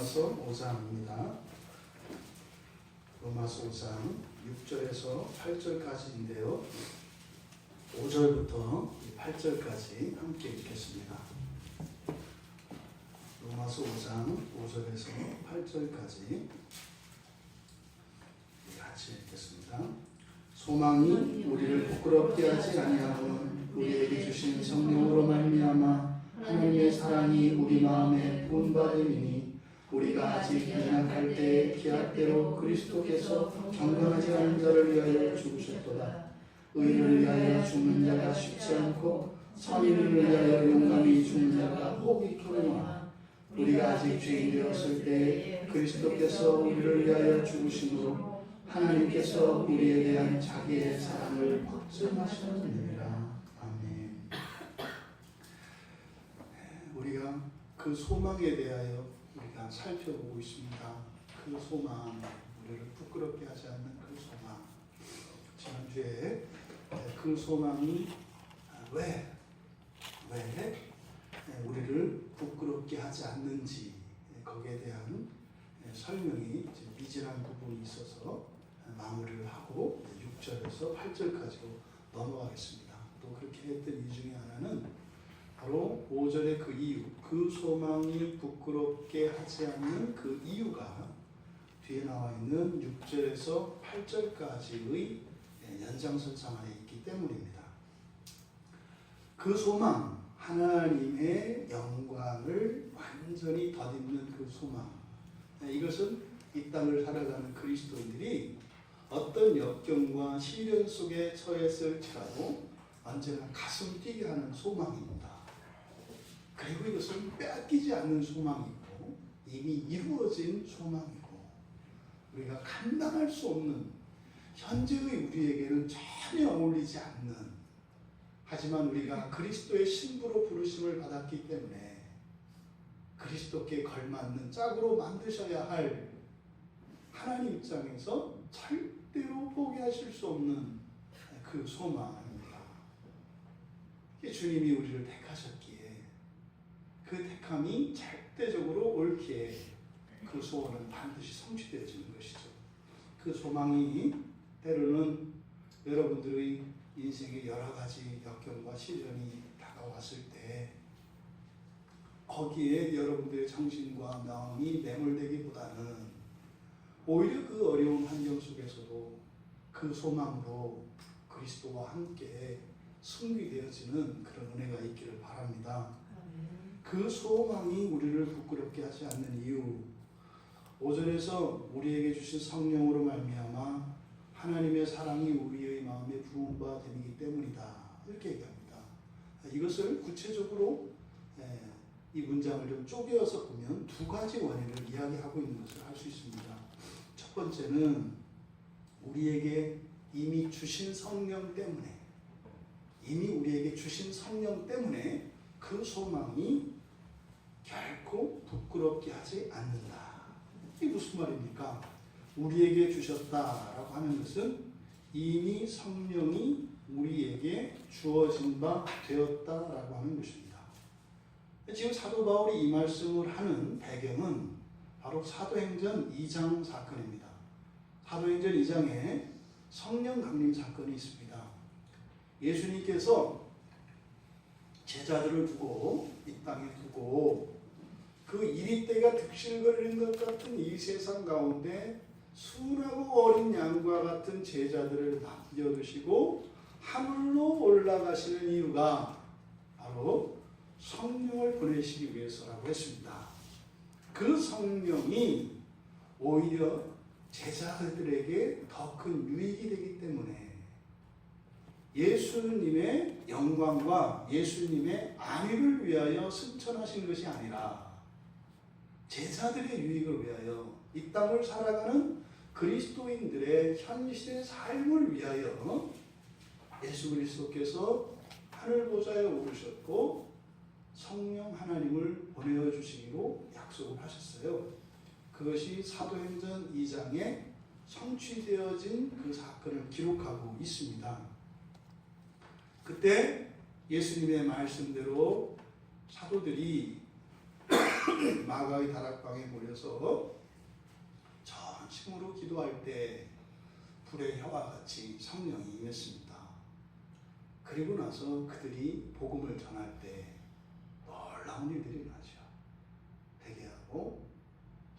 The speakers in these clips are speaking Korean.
로마서 5장입니다. 로마서 5장 6절에서 8절까지인데요. 5절부터 8절까지 함께 읽겠습니다. 로마서 5장 5절에서 8절까지 같이 읽겠습니다. 소망이 우리를 부끄럽게 하지 아니하고 우리에게 주신 성령으로 말미암아 하나님의 사랑이 우리 마음에 부음받음이니 우리가 아직 연약할 때에 기약대로 그리스도께서 경건하지 않은 자를 위하여 죽으셨도다. 의를 위하여 죽는 자가 쉽지 않고 선인을 위하여 용감히 죽는 자가 혹 있거니와 우리가 아직 죄인 되었을 때에 그리스도께서 우리를 위하여 죽으심으로 하나님께서 우리에 대한 자기의 사랑을 확증하셨느니라. 아멘. 우리가 그 소망에 대하여 우리가 살펴보고 있습니다. 그 소망, 우리를 부끄럽게 하지 않는 그 소망. 지난주에 그 소망이 왜 우리를 부끄럽게 하지 않는지 거기에 대한 설명이 미진한 부분이 있어서 마무리를 하고 6절에서 8절까지로 넘어가겠습니다. 또 그렇게 했던 이유 중에 하나는 바로 5절의 그 이유, 그 소망이 부끄럽게 하지 않는 그 이유가 뒤에 나와 있는 6절에서 8절까지의 연장선상 안에 있기 때문입니다. 그 소망, 하나님의 영광을 완전히 덧입는 그 소망, 이것은 이 땅을 살아가는 그리스도인들이 어떤 역경과 시련 속에 처했을지라도 언제나 가슴 뛰게 하는 소망입니다. 그리고 이것은 빼앗기지 않는 소망이고 이미 이루어진 소망이고 우리가 감당할 수 없는 현재의 우리에게는 전혀 어울리지 않는, 하지만 우리가 그리스도의 신부로 부르심을 받았기 때문에 그리스도께 걸맞는 짝으로 만드셔야 할 하나님 입장에서 절대로 포기하실 수 없는 그 소망입니다. 주님이 우리를 택하셨기에 그 택함이 절대적으로 옳기에 그 소원은 반드시 성취되어지는 것이죠. 그 소망이 때로는 여러분들의 인생의 여러 가지 역경과 시련이 다가왔을 때 거기에 여러분들의 정신과 마음이 매몰되기보다는 오히려 그 어려운 환경 속에서도 그 소망으로 그리스도와 함께 승리되어지는 그런 은혜가 있기를 바랍니다. 그 소망이 우리를 부끄럽게 하지 않는 이유, 5절에서 우리에게 주신 성령으로 말미암아 하나님의 사랑이 우리의 마음에 부은 바 됨이기 때문이다, 이렇게 얘기합니다. 이것을 구체적으로 이 문장을 좀 쪼개어서 보면 두 가지 원인을 이야기하고 있는 것을 알 수 있습니다. 첫 번째는 우리에게 이미 주신 성령 때문에, 그 소망이 결코 부끄럽게 하지 않는다. 이게 무슨 말입니까? 우리에게 주셨다라고 하는 것은 이미 성령이 우리에게 주어진 바 되었다라고 하는 것입니다. 지금 사도 바울이 이 말씀을 하는 배경은 바로 사도행전 2장 사건입니다. 사도행전 2장에 성령 강림 사건이 있습니다. 예수님께서 제자들을 두고 이 땅에 두고 그 이리때가 득실거리는 것 같은 이 세상 가운데 순하고 어린 양과 같은 제자들을 남겨두시고 하늘로 올라가시는 이유가 바로 성령을 보내시기 위해서라고 했습니다. 그 성령이 오히려 제자들에게 더 큰 유익이 되기 때문에 예수님의 영광과 예수님의 안위를 위하여 승천하신 것이 아니라 제자들의 유익을 위하여 이 땅을 살아가는 그리스도인들의 현실의 삶을 위하여 예수 그리스도께서 하늘 보좌에 오르셨고 성령 하나님을 보내어 주시기로 약속을 하셨어요. 그것이 사도행전 2장에 성취되어진 그 사건을 기록하고 있습니다. 그때 예수님의 말씀대로 사도들이 마가의 다락방에 모여서 전심으로 기도할 때 불의 혀와 같이 성령이 임했습니다. 그리고 나서 그들이 복음을 전할 때 놀라운 일들이 일어나죠. 회개하고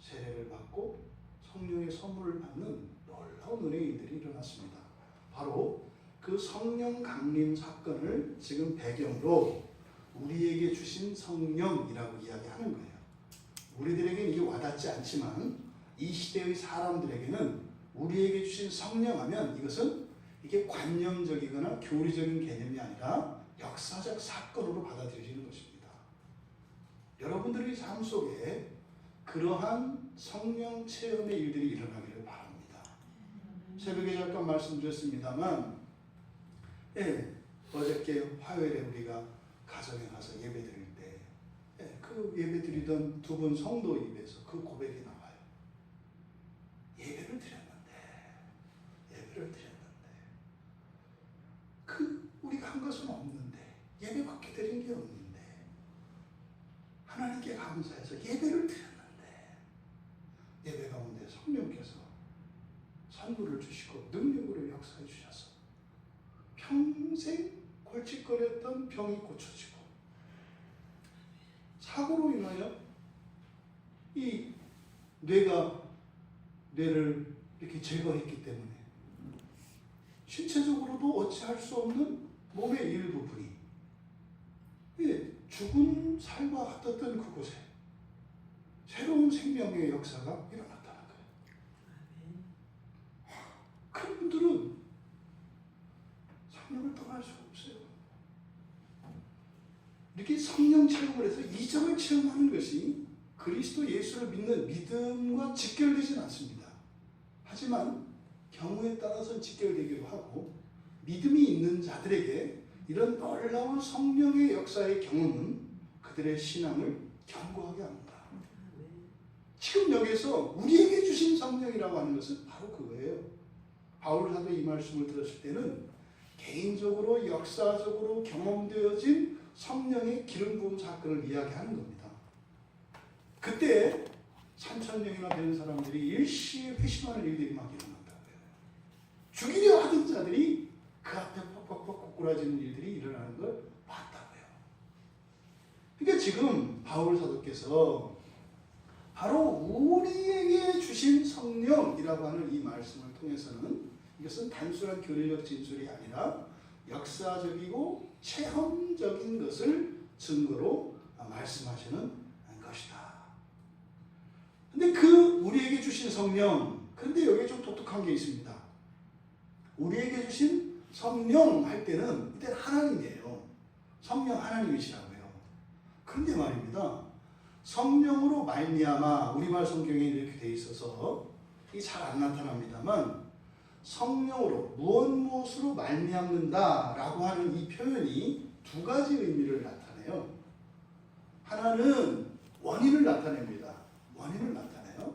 세례를 받고 성령의 선물을 받는 놀라운 은혜의 일들이 일어났습니다. 바로 그 성령 강림 사건을 지금 배경으로 우리에게 주신 성령이라고 이야기하는 거예요. 우리들에게는 이게 와닿지 않지만 이 시대의 사람들에게는 우리에게 주신 성령하면 이것은 이게 관념적이거나 교리적인 개념이 아니라 역사적 사건으로 받아들여지는 것입니다. 여러분들의 삶 속에 그러한 성령 체험의 일들이 일어나기를 바랍니다. 새벽에 잠깐 말씀드렸습니다만 어저께 화요일에 우리가 가정에 가서 예배 드릴 때 그 예배 드리던 두 분 성도 입에서 그 고백이 나와요. 예배를 드렸는데 우리가 한 것은 없는데 예배밖에 드린 게 없는데 하나님께 감사해서 예배를 드렸는데 예배 가운데 성령께서 선물을 주시고 능력으로 역사해 주셔서 평생 골칫거렸던 병이 고쳐지고 사고로 인하여 이 뇌를 이렇게 제거했기 때문에 신체적으로도 어찌할 수 없는 몸의 일부분이 죽은 살과 같았던 그곳에 새로운 생명의 역사가 일어났다는 거예요. 그분들은 성령을 떠날 수가 없어요. 이렇게 성령 체험을 해서 이적을 체험하는 것이 그리스도 예수를 믿는 믿음과 직결되진 않습니다. 하지만 경우에 따라서 직결되기도 하고 믿음이 있는 자들에게 이런 놀라운 성령의 역사의 경험은 그들의 신앙을 견고하게 합니다. 지금 여기서 우리에게 주신 성령이라고 하는 것은 바로 그거예요. 바울 사도 이 말씀을 들었을 때는 개인적으로 역사적으로 경험되어진 성령의 기름 부음 사건을 이야기하는 겁니다. 그때 3,000명이나 되는 사람들이 일시에 회심하는 일들이 막 일어난다고요. 죽이려 하던 자들이 그 앞에 퍽퍽퍽 꼬꾸라지는 일들이 일어나는 걸 봤다고요. 그러니까 지금 바울 사도께서 바로 우리에게 주신 성령이라고 하는 이 말씀을 통해서는 이것은 단순한 교리적 진술이 아니라 역사적이고 체험적인 것을 증거로 말씀하시는 것이다. 근데 그 우리에게 주신 성령, 그런데 여기에 좀 독특한 게 있습니다. 우리에게 주신 성령 할 때는 이때 하나님이에요. 성령 하나님이시라고요. 그런데 말입니다. 성령으로 말미암아 우리말 성경에 이렇게 돼 있어서 이게 잘 안 나타납니다만 성령으로 무엇으로 말미암는다라고 하는 이 표현이 두 가지 의미를 나타내요. 하나는 원인을 나타냅니다. 원인을 나타내요.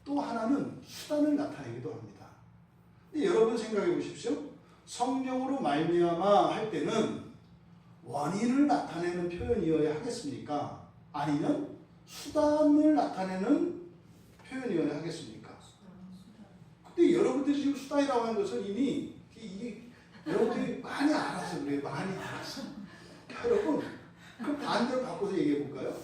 또 하나는 수단을 나타내기도 합니다. 근데 여러분 생각해 보십시오. 성령으로 말미암아 할 때는 원인을 나타내는 표현이어야 하겠습니까? 아니면 수단을 나타내는 표현이어야 하겠습니까? 근데 여러분들이 지금 수단이라고 하는 것은 이미 이게 여러분들이 많이 알아서 그래요. 많이 알았어. 여러분, 그럼 반대로 바꿔서 얘기해 볼까요?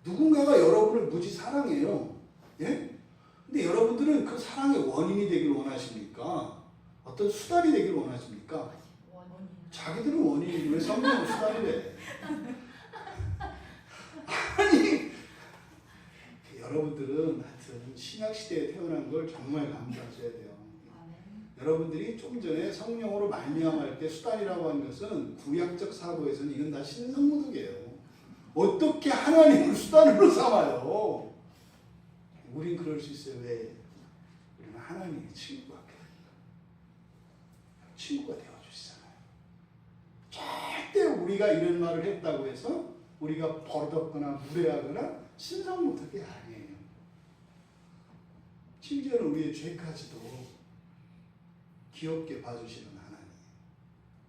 누군가가 여러분을 무지 사랑해요. 예? 근데 여러분들은 그 사랑의 원인이 되길 원하십니까? 어떤 수단이 되길 원하십니까? 자기들은 원인이 왜 성령은 수단이래? 아니, 여러분들은 하여튼 신약시대에 태어난 걸 정말 감사하셔야 돼요. 여러분들이 좀 전에 성령으로 말미암을 때 수단이라고 하는 것은 구약적 사고에서는 이건 다 신성모독이에요. 어떻게 하나님을 수단으로 삼아요? 우린 그럴 수 있어요. 왜? 우리는 하나님의 친구가 되어주시잖아요. 절대 우리가 이런 말을 했다고 해서 우리가 버릇없거나 무례하거나 신성모독이 아니에요. 심지어는 우리의 죄까지도 귀엽게 봐주시는 하나님.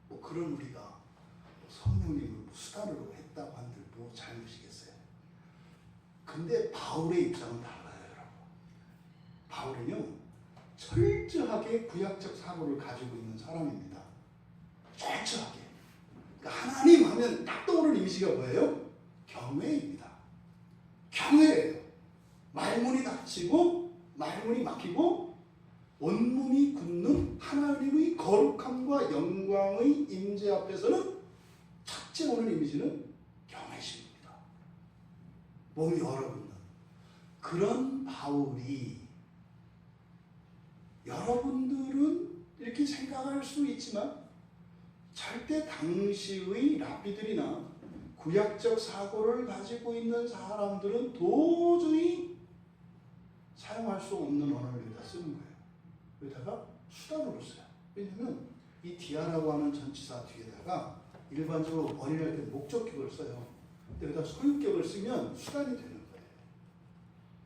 뭐 그런 우리가 성령님을 수단으로 했다고 한들 뭐 잘못이겠어요? 근데 바울의 입장은 달라요, 여러분. 바울은요, 철저하게 구약적 사고를 가지고 있는 사람입니다. 철저하게. 그러니까 하나님 하면 딱 떠오르는 이미지가 뭐예요? 경외입니다. 경외예요. 말문이 닫히고 말문이 막히고 온몸이 굳는 하나님의 거룩함과 영광의 임재 앞에서는 첫째 오는 이미지는 경외심입니다. 몸이 얼어붙는 그런 바울이, 여러분들은 이렇게 생각할 수 있지만 절대 당시의 랍비들이나 구약적 사고를 가지고 있는 사람들은 도저히 사용할 수 없는 언어를 여기다 쓰는 거예요. 여기다가 수단으로 써요. 왜냐하면 이 디아라고 하는 전치사 뒤에다가 일반적으로 번역할 때 목적격을 써요. 여기다 소유격을 쓰면 수단이 되는 거예요.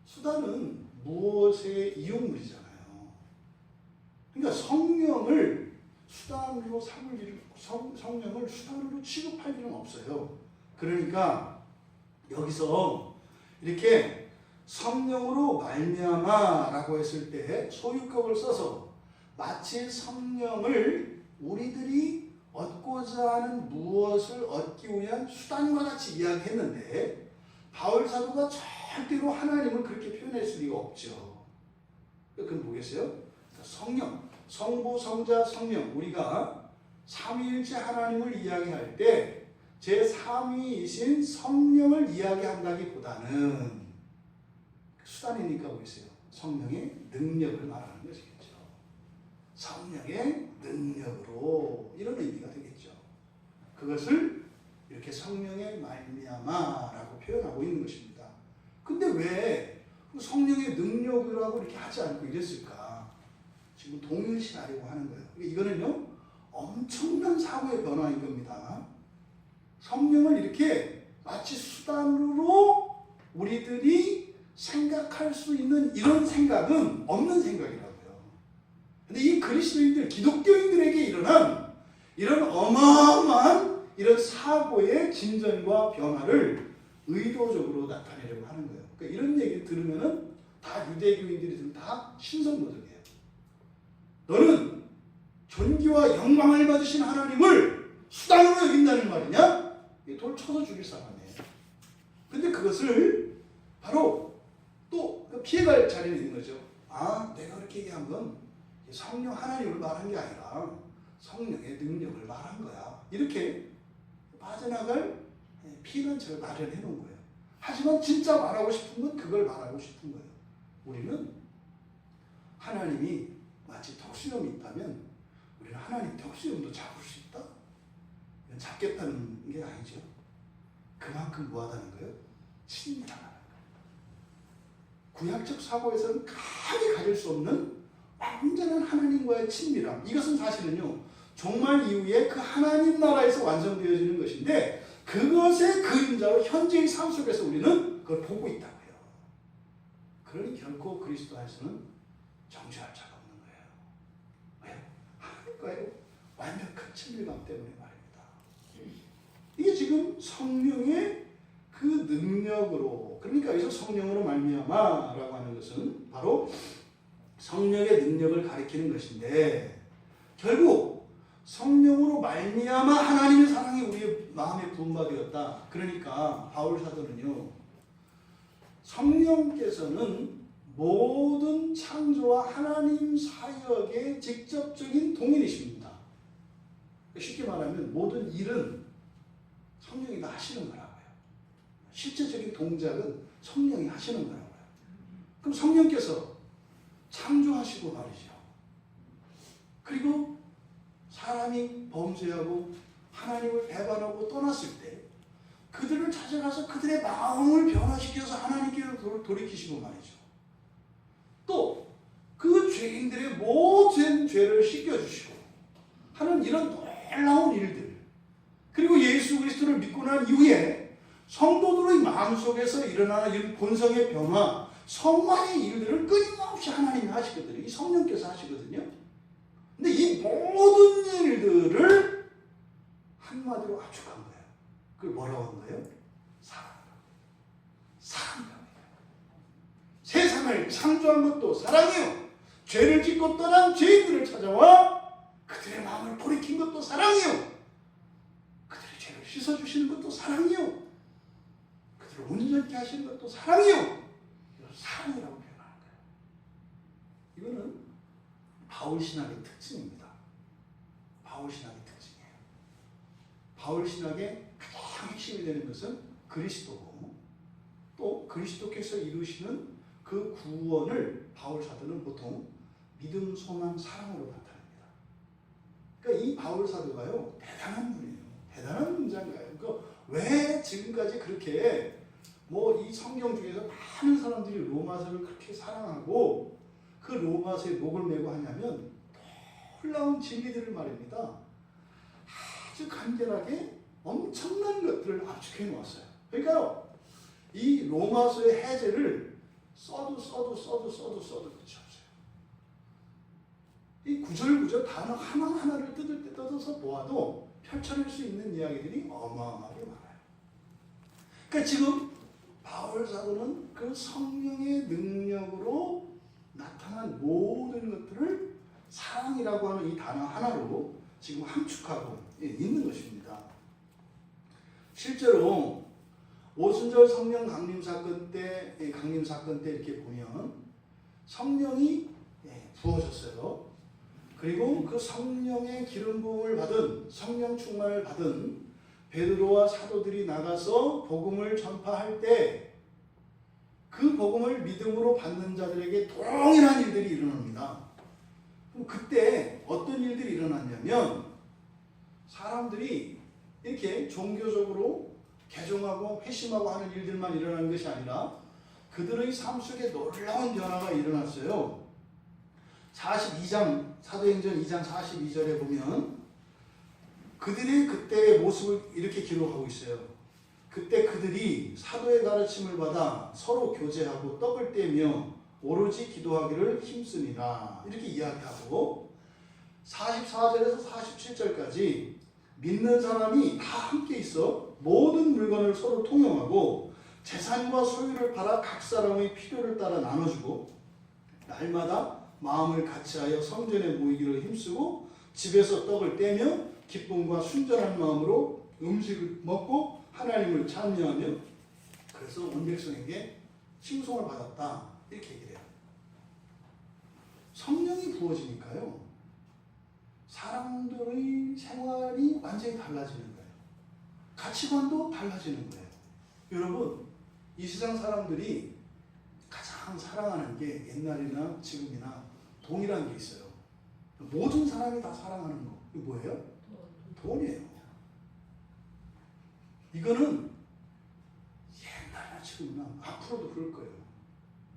수단은 무엇의 이용물이잖아요. 그러니까 성령을 수단으로 삼을 일, 성령을 수단으로 취급할 일은 없어요. 그러니까 여기서 이렇게 성령으로 말미암아라고 했을 때 소유격을 써서 마치 성령을 우리들이 얻고자 하는 무엇을 얻기 위한 수단과 같이 이야기했는데 바울 사도가 절대로 하나님을 그렇게 표현할 리가 없죠. 그건 뭐겠어요? 성령, 성부, 성자, 성령, 우리가 삼위일체 하나님을 이야기할 때 제3위이신 성령을 이야기한다기보다는 수단이니까 보겠어요. 성령의 능력을 말하는 것이겠죠. 성령의 능력으로 이런 의미가 되겠죠. 그것을 이렇게 성령의 말미암아라고 표현하고 있는 것입니다. 근데 왜 성령의 능력이라고 이렇게 하지 않고 이랬을까? 지금 동일시하려고 하는 거예요. 이거는요, 엄청난 사고의 변화인 겁니다. 성령을 이렇게 마치 수단으로 우리들이 생각할 수 있는 이런 생각은 없는 생각이라고요. 근데 이 그리스도인들, 기독교인들에게 일어난 이런 어마어마한 이런 사고의 진전과 변화를 의도적으로 나타내려고 하는 거예요. 그러니까 이런 얘기 들으면은 다 유대교인들이 다 신성모독이에요. 너는 존귀와 영광을 받으신 하나님을 수단으로 여긴다는 말이냐? 돌 쳐서 죽일 사람이에요. 근데 그것을 바로 또 피해갈 자리는 있는 거죠. 아, 내가 그렇게 얘기한 건 성령 하나님을 말한 게 아니라 성령의 능력을 말한 거야. 이렇게 빠져나갈 피난처를 마련해 놓은 거예요. 하지만 진짜 말하고 싶은 건 그걸 말하고 싶은 거예요. 우리는 하나님이 마치 턱수염이 있다면 우리는 하나님 턱수염도 잡을 수 있다? 이건 잡겠다는 게 아니죠. 그만큼 뭐하다는 거예요? 친밀하다는 거예요. 구약적 사고에서는 감히 가질 수 없는 완전한 하나님과의 친밀함. 이것은 사실은요, 종말 이후에 그 하나님 나라에서 완성되어지는 것인데 그것의 그림자로 현재의 삶 속에서 우리는 그걸 보고 있다고요. 그러니 결코 그리스도 안에서는 정죄할 자가 없는 거예요. 왜요? 하나님과의 완벽한 친밀감 때문에 말입니다. 이게 지금 성령의 그 능력으로, 그러니까 여기서 성령으로 말미암아라고 하는 것은 바로 성령의 능력을 가리키는 것인데, 결국 성령으로 말미암아 하나님의 사랑이 우리의 마음에 부음받았다. 그러니까 바울 사도는요, 성령께서는 모든 창조와 하나님 사역의 직접적인 동인이십니다. 쉽게 말하면 모든 일은 성령이 다 하시는 거라고요. 실제적인 동작은 성령이 하시는 거라고요. 그럼 성령께서 창조하시고 말이죠. 그리고 사람이 범죄하고 하나님을 배반하고 떠났을 때 그들을 찾아가서 그들의 마음을 변화시켜서 하나님께로 돌이키시고 말이죠. 또 그 죄인들의 모든 죄를 씻겨주시고 하는 이런 놀라운 일들, 그리고 예수 그리스도를 믿고 난 이후에 성도들의 마음속에서 일어나는 이런 본성의 변화, 성화의 일들을 끊임없이 하나님이 하시거든요. 이 성령께서 하시거든요. 근데 이 모든 일들을 한마디로 압축한 거예요. 그걸 뭐라고 한 거예요? 사랑이라고. 사랑이라고. 세상을 창조한 것도 사랑이요. 죄를 짓고 떠난 죄인들을 찾아와 그들의 마음을 돌이킨 것도 사랑이요. 그들의 죄를 씻어주시는 것도 사랑이요. 그들을 온전케 하시는 것도 사랑이요. 이걸 사랑이라고 표현하는 거예요. 이거는 바울신학의 특징입니다. 바울신학의 특징이에요. 바울신학의 가장 핵심이 되는 것은 그리스도고, 또 그리스도께서 이루시는 그 구원을 바울사도는 보통 믿음, 소망, 사랑으로 나타냅니다. 그러니까 이 바울사도가요, 대단한 분이에요. 대단한 문장가예요. 그러니까 왜 지금까지 그렇게 이 성경 중에서 많은 사람들이 로마서를 그렇게 사랑하고 그 로마서에 목을 메고 하냐면 놀라운 진리들을 말입니다. 아주 간결하게 엄청난 것들을 압축해 놓았어요. 그러니까요, 이 로마서의 해제를 써도 끝이 없어요. 이 구절구절 단어 하나하나를 뜯어서 보아도 펼쳐낼 수 있는 이야기들이 어마어마하게 많아요. 그러니까 지금 바울 사도는 그 성령의 능력으로 나타난 모든 것들을 사랑이라고 하는 이 단어 하나로 지금 함축하고 있는 것입니다. 실제로 오순절 성령 강림 사건 때 이렇게 보면 성령이 부어졌어요. 그리고 그 성령의 기름 부음을 받은, 성령 충만을 받은 베드로와 사도들이 나가서 복음을 전파할 때 그 복음을 믿음으로 받는 자들에게 동일한 일들이 일어납니다. 그럼 그때 어떤 일들이 일어났냐면, 사람들이 이렇게 종교적으로 개종하고 회심하고 하는 일들만 일어나는 것이 아니라 그들의 삶 속에 놀라운 변화가 일어났어요. 42장, 사도행전 2장 42절에 보면 그들의 그때의 모습을 이렇게 기록하고 있어요. 그때 그들이 사도의 가르침을 받아 서로 교제하고 떡을 떼며 오로지 기도하기를 힘쓰니라, 이렇게 이야기하고, 44절에서 47절까지 믿는 사람이 다 함께 있어 모든 물건을 서로 통용하고 재산과 소유를 팔아 각 사람의 필요를 따라 나눠주고 날마다 마음을 같이하여 성전에 모이기를 힘쓰고 집에서 떡을 떼며 기쁨과 순전한 마음으로 음식을 먹고 하나님을 찬미하며, 그래서 온 백성에게 칭송을 받았다, 이렇게 얘기를 해요. 성령이 부어지니까요, 사람들의 생활이 완전히 달라지는 거예요. 가치관도 달라지는 거예요. 여러분, 이 세상 사람들이 가장 사랑하는 게 옛날이나 지금이나 돈이라는 게 있어요. 모든 사람이 다 사랑하는 거, 이거 뭐예요? 돈이에요. 이거는 옛날이나 지금이나 앞으로도 그럴 거예요.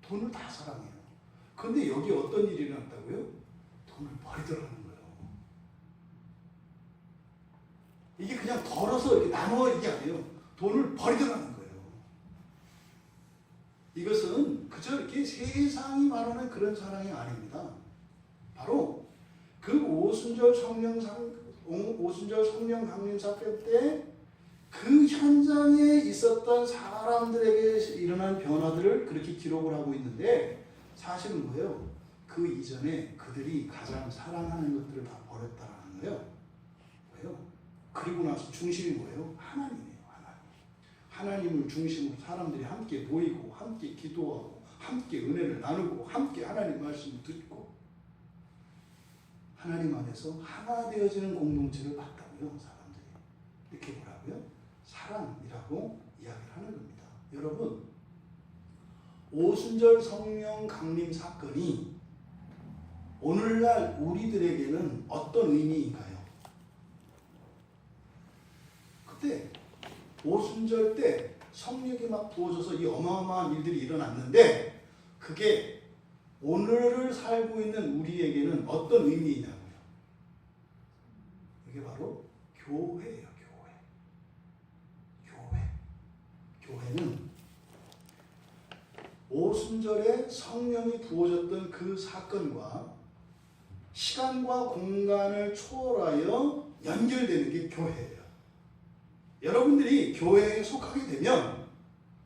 돈을 다 사랑해요. 근데 여기 어떤 일이 일어났다고요? 돈을 버리더라는 거예요. 이게 그냥 덜어서 이렇게 나눠, 이게 아니에요. 돈을 버리더라는 거예요. 이것은 그저 이렇게 세상이 말하는 그런 사랑이 아닙니다. 바로 그 오순절 성령 강림 사건 때 그 현장에 있었던 사람들에게 일어난 변화들을 그렇게 기록을 하고 있는데, 사실은 뭐예요? 그 이전에 그들이 가장 사랑하는 것들을 다 버렸다라는 거예요. 왜요? 그리고 나서 중심이 뭐예요? 하나님이에요. 하나님을 중심으로 사람들이 함께 모이고 함께 기도하고 함께 은혜를 나누고 함께 하나님 말씀을 듣고 하나님 안에서 하나 되어지는 공동체를 봤다고요. 사람들이 이렇게 뭐라고요? 사랑이라고 이야기를 하는 겁니다. 여러분, 오순절 성령 강림 사건이 오늘날 우리들에게는 어떤 의미인가요? 그때 오순절 때 성령이 막 부어져서 이 어마어마한 일들이 일어났는데, 그게 오늘을 살고 있는 우리에게는 어떤 의미이냐고요? 이게 바로 교회예요. 교회는 오순절에 성령이 부어졌던 그 사건과 시간과 공간을 초월하여 연결되는 게 교회예요. 여러분들이 교회에 속하게 되면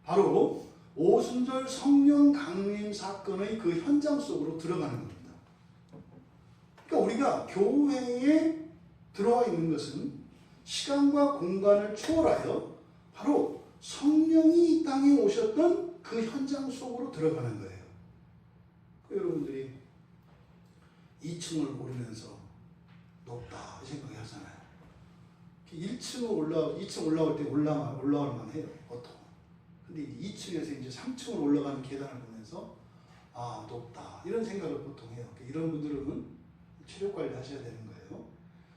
바로 오순절 성령 강림 사건의 그 현장 속으로 들어가는 겁니다. 그러니까 우리가 교회에 들어와 있는 것은 시간과 공간을 초월하여 바로 성령이 이 땅에 오셨던 그 현장 속으로 들어가는 거예요. 여러분들이 2층을 오르면서 높다 생각이 하잖아요. 2층 올라올 때 올라올 만해요, 보통. 근데 2층에서 이제 3층을 올라가는 계단을 보면서 아, 높다 이런 생각을 보통 해요. 이런 분들은 체력 관리 하셔야 되는 거예요.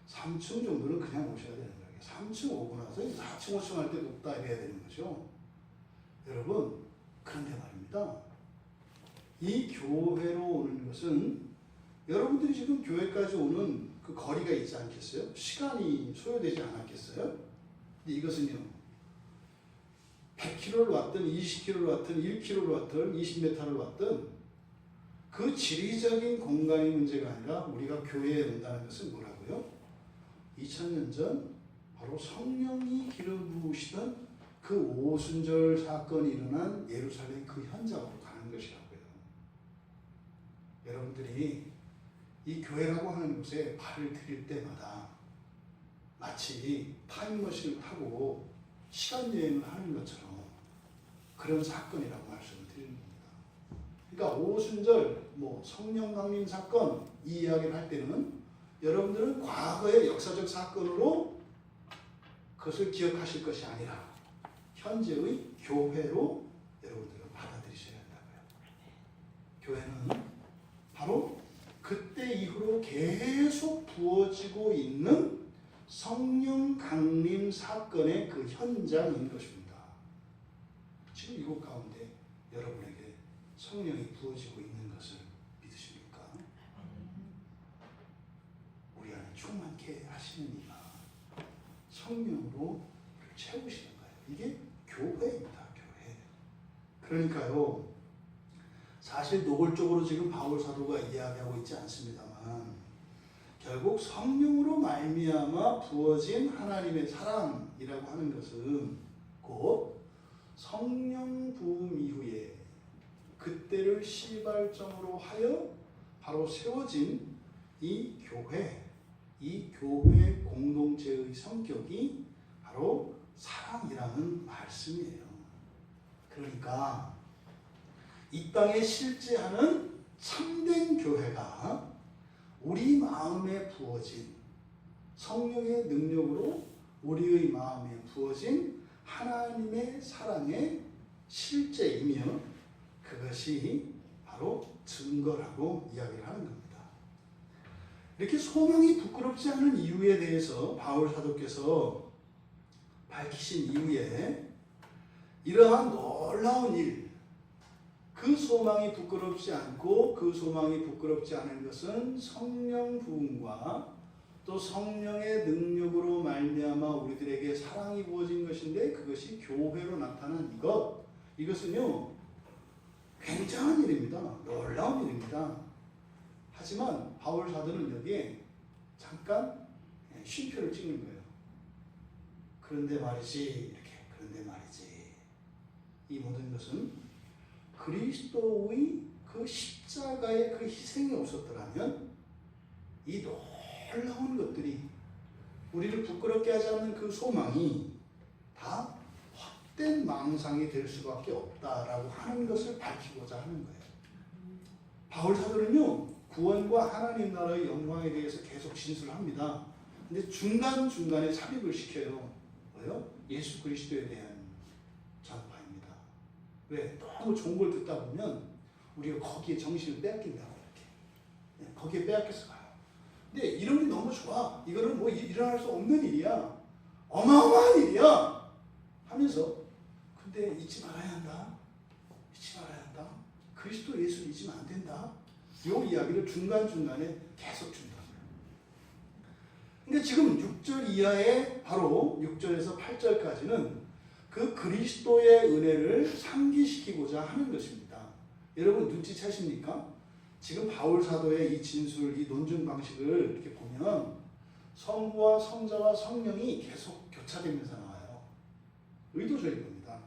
3층 정도는 그냥 오셔야 되는 거예요. 3층 오고 나서 4층, 5층 할 때 높다 이래야 되는 거죠. 여러분, 그런데 말입니다. 이 교회로 오는 것은 여러분들이 지금 교회까지 오는 그 거리가 있지 않겠어요? 시간이 소요되지 않았겠어요? 근데 이것은요, 100km를 왔든 20km를 왔든 1km를 왔든 20m를 왔든 그 지리적인 공간의 문제가 아니라 우리가 교회에 온다는 것은 뭐라고요? 2000년 전 바로 성령이 기름 부으시던 그 오순절 사건이 일어난 예루살렘 그 현장으로 가는 것이라고요. 여러분들이 이 교회라고 하는 곳에 발을 들일 때마다 마치 타임머신을 타고 시간여행을 하는 것처럼 그런 사건이라고 말씀을 드리는 겁니다. 그러니까 오순절, 성령 강림 사건 이 이야기를 할 때는 여러분들은 과거의 역사적 사건으로 그것을 기억하실 것이 아니라 현재의 교회로 여러분들은 받아들이셔야 한다고요. 교회는 바로 그때 이후로 계속 부어지고 있는 성령 강림 사건의 그 현장인 것입니다. 지금 이곳 가운데 여러분에게 성령이 부어지고 있는 것을 믿으십니까? 우리 안에 충만케 하시는 이가 성령으로 채우시는 거예요. 이게 교회입니다. 교회. 그러니까요. 사실 노골적으로 지금 바울 사도가 이야기하고 있지 않습니다만 결국 성령으로 말미암아 부어진 하나님의 사랑이라고 하는 것은 곧 성령 부음 이후에 그때를 시발점으로 하여 바로 세워진 이 교회 공동체의 성격이 바로 사랑이라는 말씀이에요. 그러니까 이 땅에 실제하는 참된 교회가 우리 마음에 부어진 성령의 능력으로 우리의 마음에 부어진 하나님의 사랑의 실제이며 그것이 바로 증거라고 이야기를 하는 겁니다. 이렇게 소망이 부끄럽지 않은 이유에 대해서 바울 사도께서 밝히신 이후에 이러한 놀라운 일, 그 소망이 부끄럽지 않고 그 소망이 부끄럽지 않은 것은 성령 부음과 또 성령의 능력으로 말미암아 우리들에게 사랑이 부어진 것인데 그것이 교회로 나타난 이것은요 굉장한 일입니다. 놀라운 일입니다. 하지만 바울 사도는 여기에 잠깐 쉼표를 찍는 거예요. 그런데 말이지 그런데 말이지 이 모든 것은 그리스도의 그 십자가의 그 희생이 없었더라면 이 놀라운 것들이 우리를 부끄럽게 하지 않는 그 소망이 다 헛된 망상이 될 수밖에 없다라고 하는 것을 밝히고자 하는 거예요. 바울 사도는요 구원과 하나님 나라의 영광에 대해서 계속 진술합니다. 근데 중간중간에 삽입을 시켜요. 뭐요? 예수 그리스도에 대한 전파입니다. 왜? 너무 좋은 걸 듣다 보면 우리가 거기에 정신을 빼앗긴다고 이렇게. 거기에 빼앗겨서 가요. 근데 이런 게 너무 좋아. 이거는 뭐 일어날 수 없는 일이야. 어마어마한 일이야. 하면서 근데 잊지 말아야 한다. 잊지 말아야 한다. 그리스도 예수를 잊으면 안 된다. 이 이야기를 중간중간에 계속 준다. 그러니까 지금 6절 이하의 바로 6절에서 8절까지는 그 그리스도의 은혜를 상기시키고자 하는 것입니다. 여러분 눈치채십니까? 지금 바울 사도의 이 진술, 이 논증 방식을 이렇게 보면 성부와 성자와 성령이 계속 교차되면서 나와요. 의도적인 겁니다.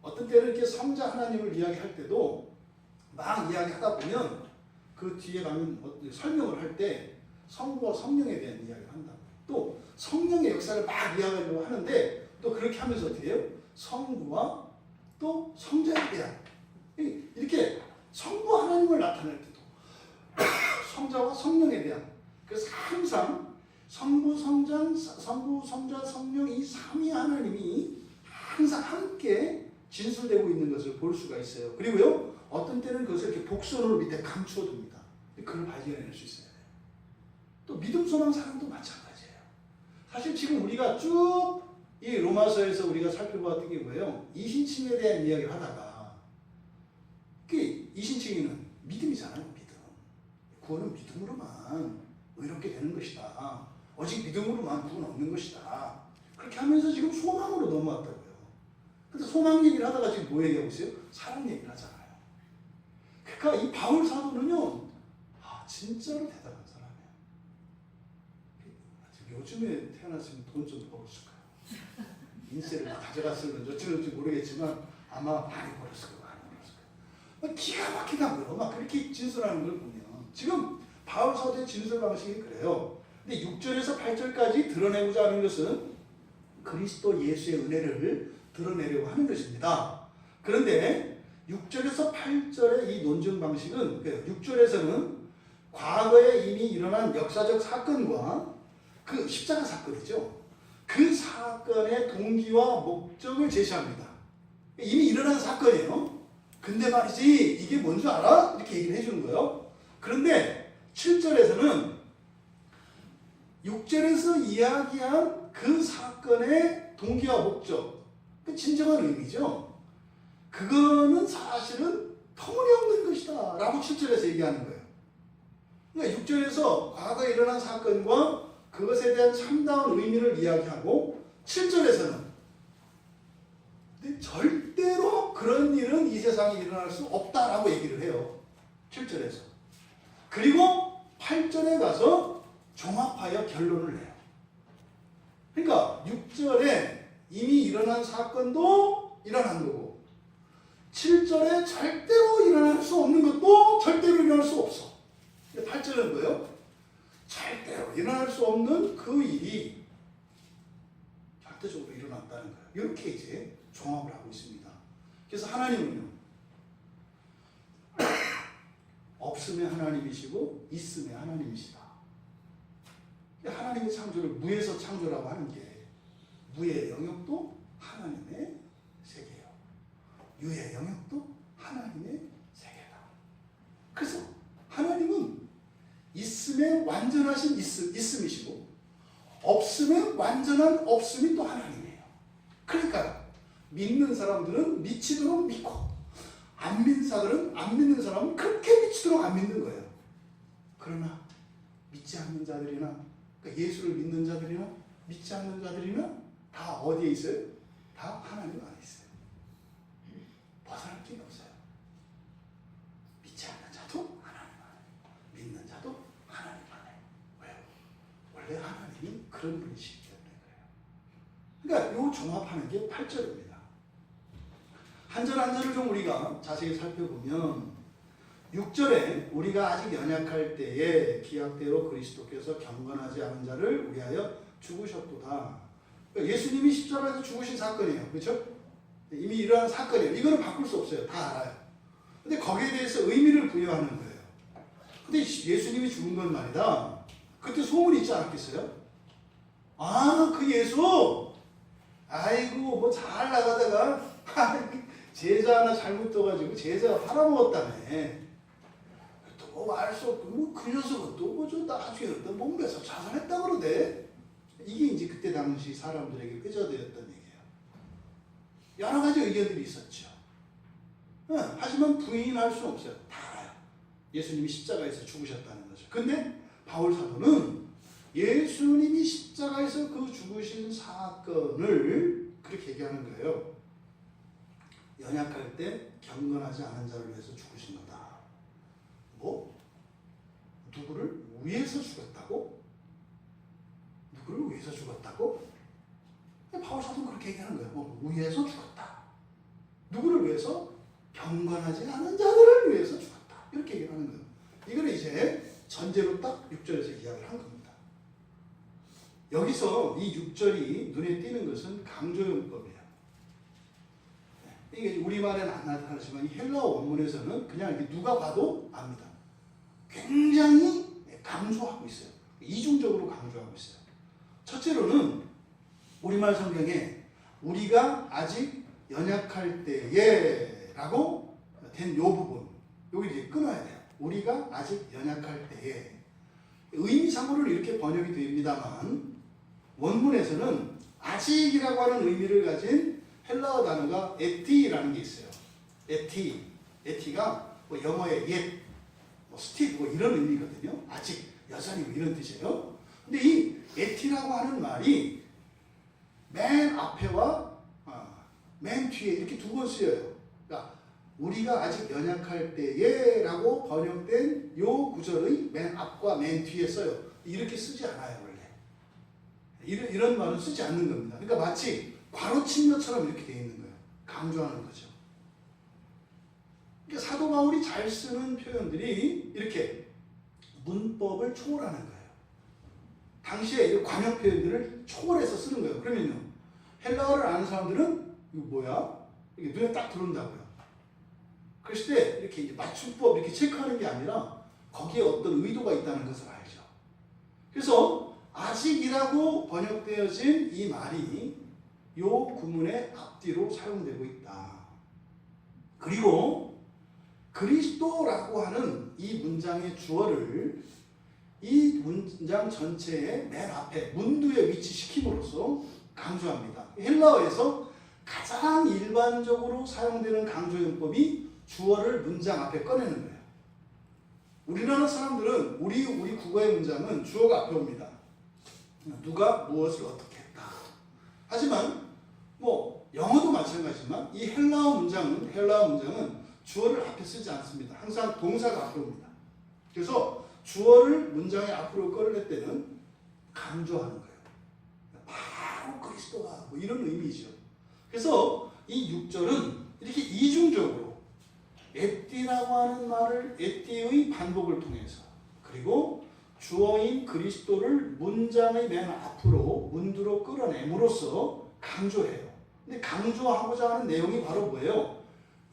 어떤 때는 이렇게 성자 하나님을 이야기할 때도 막 이야기하다 보면 그 뒤에 가면 설명을 할 때 성부와 성령에 대한 이야기를 한다. 또 성령의 역사를 막 이야기하려고 하는데 또 그렇게 하면서 어떻게 해요? 성부와 또 성자에 대한 이렇게 성부 하나님을 나타낼 때도 성자와 성령에 대한 그래서 항상 성부, 성자, 성령 이 삼위 하나님이 항상 함께 진술되고 있는 것을 볼 수가 있어요. 그리고요 어떤 때는 그것을 이렇게 복선으로 밑에 감추어둡니다. 그걸 발견해낼 수 있어야 돼요. 또 믿음, 소망, 사랑도 마찬가지예요. 사실 지금 우리가 쭉 이 로마서에서 우리가 살펴보았던 게 뭐예요? 이신칭에 대한 이야기를 하다가 이신칭에는 믿음이잖아요. 믿음. 구원은 믿음으로만 의롭게 되는 것이다. 오직 믿음으로만 구원 얻는 것이다. 그렇게 하면서 지금 소망으로 넘어왔다고요. 근데 소망 얘기를 하다가 지금 뭐 얘기하고 있어요? 사랑 얘기를 하잖아요. 그러니까 이 바울 사도는요, 진짜로 대단한 사람이에요. 요즘에 태어났으면 돈 좀 벌었을까요? 인세를 가져갔을는지 어찌는지 모르겠지만 아마 많이 벌었을 거예요. 기가 막히다고요. 막 그렇게 진술하는 걸 보면 지금 바울 사도의 진술 방식이 그래요. 근데 6절에서 8절까지 드러내고자 하는 것은 그리스도 예수의 은혜를 드러내려고 하는 것입니다. 그런데 6절에서 8절의 이 논증 방식은 6절에서는 과거에 이미 일어난 역사적 사건과 그 십자가 사건이죠. 그 사건의 동기와 목적을 제시합니다. 이미 일어난 사건이에요. 근데 말이지 이게 뭔 줄 알아? 이렇게 얘기를 해주는 거예요. 그런데 7절에서는 6절에서 이야기한 그 사건의 동기와 목적, 그 진정한 의미죠. 그거는 사실은 터무니없는 것이다 라고 7절에서 얘기하는 거예요. 그러니까 6절에서 과거에 일어난 사건과 그것에 대한 참다운 의미를 이야기하고 7절에서는 절대로 그런 일은 이 세상에 일어날 수 없다라고 얘기를 해요. 7절에서. 그리고 8절에 가서 종합하여 결론을 내요. 그러니까 6절에 이미 일어난 사건도 일어난 거고 7절에 절대로 일어날 수 없는 것도 절대로 일어날 수 없어. 8절은 뭐예요? 절대로 일어날 수 없는 그 일이 절대적으로 일어났다는 거예요. 이렇게 이제 종합을 하고 있습니다. 그래서 하나님은요, 없음의 하나님이시고 있음의 하나님이시다. 하나님의 창조를 무에서 창조라고 하는 게 무의 영역도 하나님의 세계예요. 유의 영역도 하나님의 세계다. 그래서 하나님은 있음의 완전하신 있음이시고 없음의 완전한 없음이 또 하나님이에요. 그러니까 믿는 사람들은 미치도록 믿고 안 믿는 사람은 그렇게 미치도록 안 믿는 거예요. 그러나 믿지 않는 자들이나 그러니까 예수를 믿는 자들이나 믿지 않는 자들이나 다 어디에 있어요? 다 하나님 안에 있어요. 벗어날 길이 없어요. 믿지 않는 자도 하나님 안에, 믿는 자도 하나님 안에. 왜요? 원래 하나님이 그런 분이시기 때문에 그래요. 그러니까 이 종합하는 게 8절입니다. 한 절 한 절을 좀 우리가 자세히 살펴보면 6절에 우리가 아직 연약할 때에 기약대로 그리스도께서 경건하지 않은 자를 위하여 죽으셨도다. 그러니까 예수님이 십자가에서 죽으신 사건이에요. 그렇죠? 이미 일어난 사건이에요. 이거는 바꿀 수 없어요. 다 알아요. 근데 거기에 대해서 의미를 부여하는 거예요. 근데 예수님이 죽은 건 말이다. 그때 소문이 있지 않았겠어요? 그 예수! 아이고, 뭐 잘 나가다가 제자 하나 잘못 떠가지고 제자가 팔아먹었다며. 또 알 수 없고, 그 녀석은 또 뭐 저 나중에 어떤 몸에서 자살했다 그러대. 이게 이제 그때 당시 사람들에게 회자되었던 얘기예요. 여러 가지 의견들이 있었죠. 하지만 부인할 수는 없어요. 다 알아요. 예수님이 십자가에서 죽으셨다는 거죠. 근데 바울 사도는 예수님이 십자가에서 그 죽으신 사건을 그렇게 얘기하는 거예요. 연약할 때 경건하지 않은 자를 위해서 죽으신 거다. 뭐? 누구를 위해서 죽었다고? 누구를 위해서 죽었다고? 바울 사도는 그렇게 얘기하는 거예요. 위해서 죽었다. 누구를 위해서? 경건하지 않은 자들을 위해서 죽었다. 이렇게 얘기를 하는 거예요. 이걸 이제 전제로 딱 6절에서 이야기를 한 겁니다. 여기서 이 6절이 눈에 띄는 것은 강조용법이에요. 이게 우리말에는 안 나타나지만 이 헬라어 원문에서는 그냥 이렇게 누가 봐도 압니다. 굉장히 강조하고 있어요. 이중적으로 강조하고 있어요. 첫째로는 우리말 성경에 우리가 아직 연약할 때에 라고 된 요 부분, 여기 이제 끊어야 돼요. 우리가 아직 연약할 때에. 의미상으로는 이렇게 번역이 됩니다만 원문에서는 아직이라고 하는 의미를 가진 헬라어 단어가 에티라는 게 있어요. 에티가 뭐 영어의 yet, 뭐 still 뭐 이런 의미거든요. 아직, 여전히 뭐 이런 뜻이에요. 근데 이 에티라고 하는 말이 맨 앞에와 맨 뒤에 이렇게 두 번 쓰여요. 그러니까 우리가 아직 연약할 때에 라고 번역된 요 구절의 맨 앞과 맨 뒤에 써요. 이렇게 쓰지 않아요, 원래. 이런 말은 쓰지 않는 겁니다. 그러니까 마치 괄호친 것처럼 이렇게 되어 있는 거예요. 강조하는 거죠. 그러니까 사도 바울이 잘 쓰는 표현들이 이렇게 문법을 초월하는 거예요. 당시에 관용 표현들을 초월해서 쓰는 거예요. 그러면요, 헬라어를 아는 사람들은 이거 뭐야? 이게 눈에 딱 들어온다고요. 그랬을 때 이렇게 이제 맞춤법 이렇게 체크하는 게 아니라 거기에 어떤 의도가 있다는 것을 알죠. 그래서 아직이라고 번역되어진 이 말이 요 구문의 앞뒤로 사용되고 있다. 그리고 그리스도라고 하는 이 문장의 주어를 이 문장 전체의 맨 앞에 문두에 위치시킴으로써 강조합니다. 헬라어에서 가장 일반적으로 사용되는 강조용법이 주어를 문장 앞에 꺼내는 거예요. 우리나라 사람들은 우리 국어의 문장은 주어가 앞에 옵니다. 누가 무엇을 어떻게 했다. 하지만 뭐 영어도 마찬가지지만 이 헬라어 문장은 주어를 앞에 쓰지 않습니다. 항상 동사가 앞에 옵니다. 그래서 주어를 문장의 앞으로 끌어낼 때는 강조하는 거예요. 바로 그리스도가 뭐 이런 의미죠. 그래서 이 6절은 이렇게 이중적으로 에띠라고 하는 말을 에띠의 반복을 통해서 그리고 주어인 그리스도를 문장의 맨 앞으로 문두로 끌어냄으로써 강조해요. 근데 강조하고자 하는 내용이 바로 뭐예요?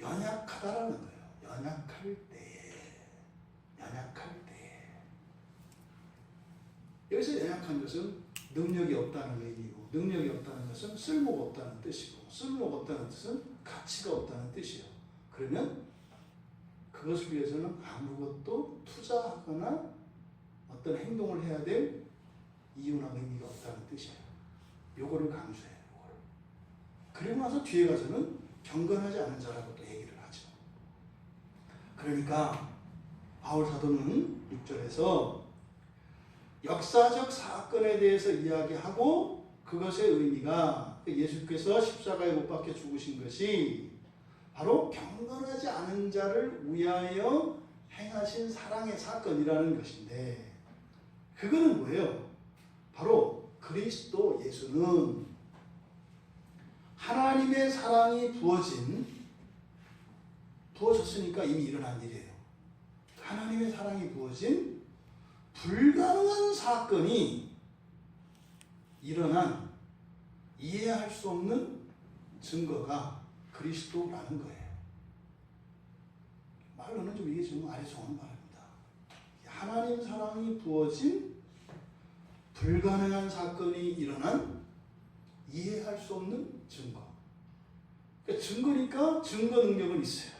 연약하다라는 거예요. 연약할 때. 여기서 연약한 것은 능력이 없다는 의미고, 능력이 없다는 것은 쓸모가 없다는 뜻이고, 쓸모가 없다는 뜻은 가치가 없다는 뜻이에요. 그러면 그것을 위해서는 아무것도 투자하거나 어떤 행동을 해야 될 이유나 의미가 없다는 뜻이에요. 요거를 강조해요. 요거를. 그리고 나서 뒤에 가서는 경건하지 않은 자라고 또 얘기를 하죠. 그러니까 바울 사도는 6절에서 역사적 사건에 대해서 이야기하고 그것의 의미가 예수께서 십자가에 못 박혀 죽으신 것이 바로 경건하지 않은 자를 위하여 행하신 사랑의 사건이라는 것인데, 그거는 뭐예요? 바로 그리스도 예수는 하나님의 사랑이 부어졌으니까 이미 일어난 일이에요. 하나님의 사랑이 부어진 불가능한 사건이 일어난 이해할 수 없는 증거가 그리스도라는 거예요. 말로는 좀 이게 좀 아리송한 말입니다. 하나님 사랑이 부어진 불가능한 사건이 일어난 이해할 수 없는 증거. 그러니까 증거니까 증거 능력은 있어요.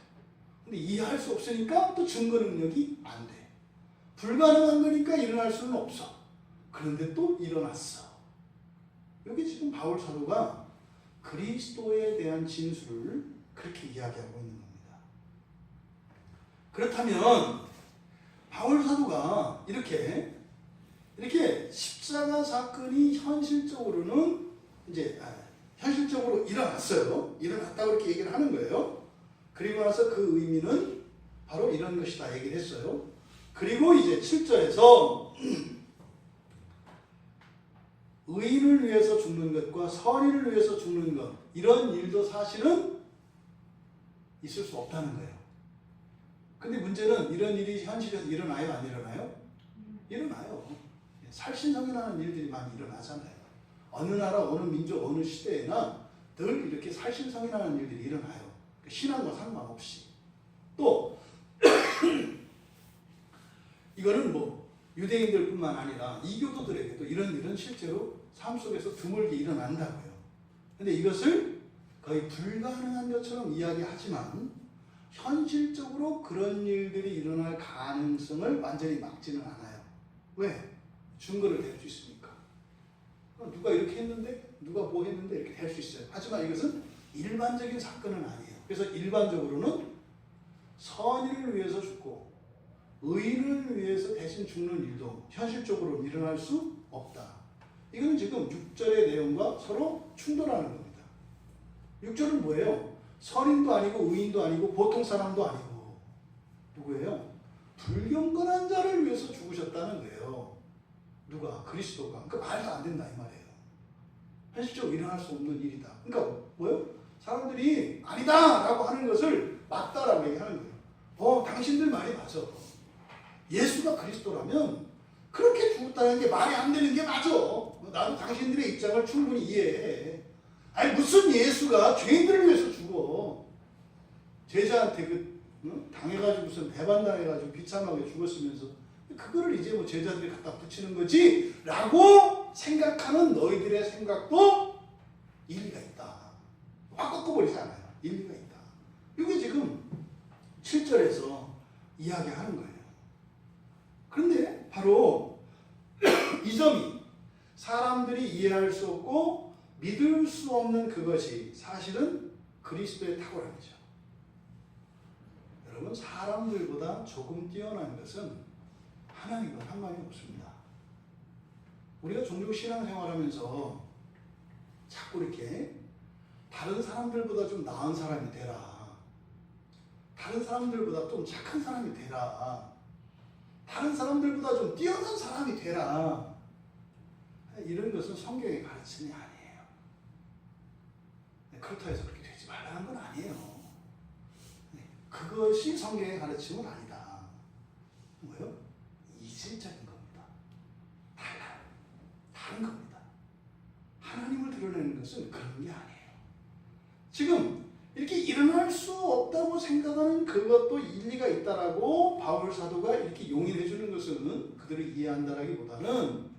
근데 이해할 수 없으니까 또 증거 능력이 안 돼. 불가능한 거니까 일어날 수는 없어. 그런데 또 일어났어. 여기 지금 바울 사도가 그리스도에 대한 진술을 그렇게 이야기하고 있는 겁니다. 그렇다면 바울 사도가 이렇게 십자가 사건이 현실적으로 일어났어요. 일어났다고 이렇게 얘기를 하는 거예요. 그리고 나서 그 의미는 바로 이런 것이다 얘기를 했어요. 그리고 이제 7절에서 의인을 위해서 죽는 것과 선인을 위해서 죽는 것, 이런 일도 사실은 있을 수 없다는 거예요. 근데 문제는 이런 일이 현실에서 일어나요, 안 일어나요? 일어나요. 살신성인하는 일들이 많이 일어나잖아요. 어느 나라, 어느 민족, 어느 시대에나 늘 이렇게 살신성인하는 일들이 일어나요. 신앙과 상관없이. 또 이거는 뭐 유대인들뿐만 아니라 이교도들에게도 이런 일은 실제로 삶 속에서 드물게 일어난다고요. 근데 이것을 거의 불가능한 것처럼 이야기하지만 현실적으로 그런 일들이 일어날 가능성을 완전히 막지는 않아요. 왜? 증거를 댈 수 있으니까. 누가 이렇게 했는데, 누가 뭐 했는데 이렇게 될 수 있어요. 하지만 이것은 일반적인 사건은 아니에요. 그래서 일반적으로는 선의를 위해서 죽고 의인을 위해서 대신 죽는 일도 현실적으로 일어날 수 없다. 이거는 지금 6절의 내용과 서로 충돌하는 겁니다. 6절은 뭐예요? 선인도 아니고 의인도 아니고 보통 사람도 아니고 누구예요? 불경건한 자를 위해서 죽으셨다는 거예요. 누가? 그리스도가. 그러니까 말도 안 된다 이 말이에요. 현실적으로 일어날 수 없는 일이다. 그러니까 뭐예요? 사람들이 아니다 라고 하는 것을 맞다라고 얘기하는 거예요. 당신들 말이 맞아. 예수가 그리스도라면 그렇게 죽었다는 게 말이 안 되는 게 맞아. 나도 당신들의 입장을 충분히 이해해. 아니 무슨 예수가 죄인들을 위해서 죽어. 제자한테 당해가지고선 배반당해가지고 비참하게 죽었으면서 그거를 이제 뭐 제자들이 갖다 붙이는 거지 라고 생각하는 너희들의 생각도 일리가 있다. 확 꺾어버리지 않아요. 일리가 있다. 이게 지금 7절에서 이야기하는 거예요. 그런데 바로 이 점이 사람들이 이해할 수 없고 믿을 수 없는 그것이 사실은 그리스도의 탁월함이죠. 여러분 사람들보다 조금 뛰어난 것은 하나님과 상관이 없습니다. 우리가 종교 신앙생활하면서 자꾸 이렇게 다른 사람들보다 좀 나은 사람이 되라. 다른 사람들보다 좀 착한 사람이 되라. 다른 사람들보다 좀 뛰어난 사람이 되라. 이런 것은 성경의 가르침이 아니에요. 그렇다고 해서 그렇게 되지 말라는 건 아니에요. 그것이 성경의 가르침은 아니다. 뭐예요? 이질적인 겁니다. 달라요. 다른 겁니다. 하나님을 드러내는 것은 그런 게 아니에요. 지금 이렇게 일어날 수 없다고 생각하는 그것도 일리가 있다라고 바울 사도가 이렇게 용인해 주는 것은 그들을 이해한다라기보다는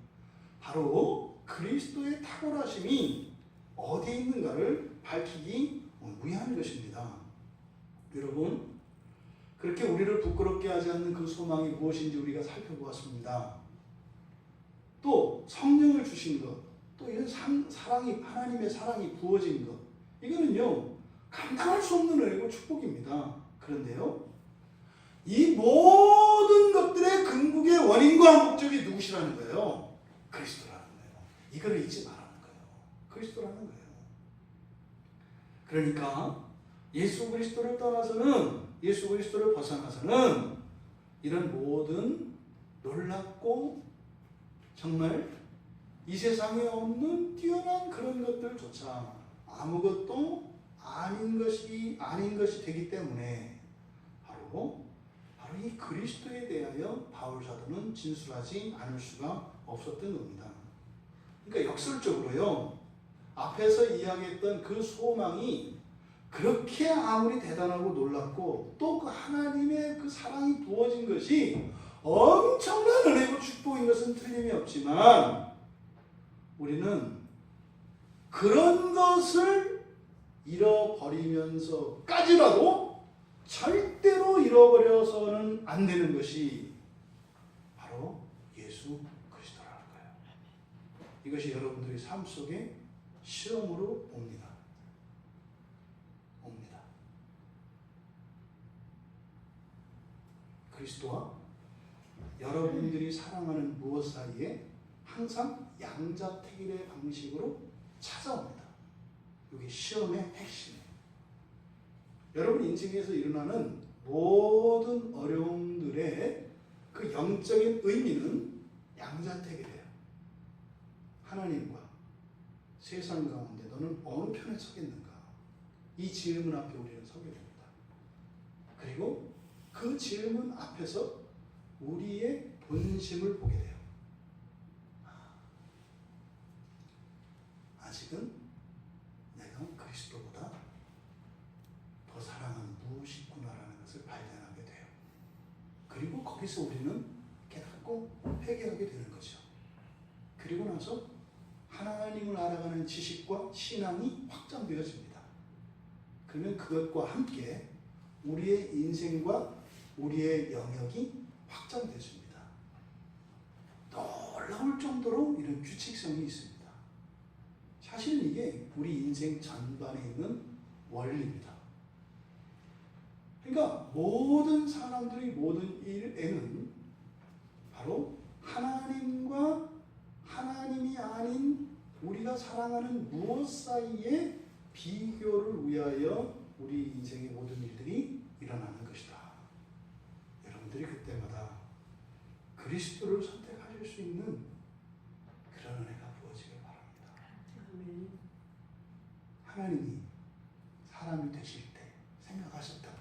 바로 그리스도의 탁월하심이 어디에 있는가를 밝히기 위한 것입니다. 여러분 그렇게 우리를 부끄럽게 하지 않는 그 소망이 무엇인지 우리가 살펴보았습니다. 또 성령을 주신 것, 또 이런 사랑이 하나님의 사랑이 부어진 것, 이거는요 감당할 수 없는 은혜고 축복입니다. 그런데요 이 모든 것들의 근국의 원인과 목적이 누구시라는 거예요? 그리스도라는 거예요. 이거를 잊지 말라는 거예요. 그리스도라는 거예요. 그러니까 예수 그리스도를 떠나서는, 예수 그리스도를 벗어나서는 이런 모든 놀랍고 정말 이 세상에 없는 뛰어난 그런 것들조차 아무것도 아닌 것이 되기 때문에 바로 이 그리스도에 대하여 바울 사도는 진술하지 않을 수가 없었던 겁니다. 그러니까 역설적으로요 앞에서 이야기했던 그 소망이 그렇게 아무리 대단하고 놀랍고 또 그 하나님의 그 사랑이 부어진 것이 엄청난 은혜고 축복인 것은 틀림이 없지만 우리는 그런 것을 잃어버리면서까지라도 절대로 잃어버려서는 안 되는 것이 바로 예수 그리스도라는 거예요. 이것이 여러분들의 삶 속에 시험으로 옵니다. 그리스도와 여러분들이 사랑하는 무엇 사이에 항상 양자택일의 방식으로 찾아옵니다. 이게 시험의 핵심이에요. 여러분 인생에서 일어나는 모든 어려움들의 그 영적인 의미는 양자택일이에요. 하나님과 세상 가운데 너는 어느 편에 서겠는가? 이 질문 앞에 우리는 서게 됩니다. 그리고 그 질문 앞에서 우리의 본심을 보게 돼요. 아직은 내가 그리스도보다 더 사랑하는 무엇이 있구나라는 것을 발견하게 돼요. 그리고 거기서 우리는 깨닫고 회개하게 되는 거죠. 그리고 나서 하나님을 알아가는 지식과 신앙이 확장되어집니다. 그러면 그것과 함께 우리의 인생과 우리의 영역이 확장되어집니다. 놀라울 정도로 이런 규칙성이 있습니다. 사실은 이게 우리 인생 전반에 있는 원리입니다. 그러니까 모든 사람들이 모든 일에는 바로 하나님과 하나님이 아닌 우리가 사랑하는 무엇 사이에 비교를 위하여 우리 인생의 모든 일들이 일어나는 것이다. 여러분들이 그때마다 그리스도를 선택하실 수 있는 그런 은혜가 부어지길 바랍니다. 하나님이 사람이 되실 때 생각하셨다면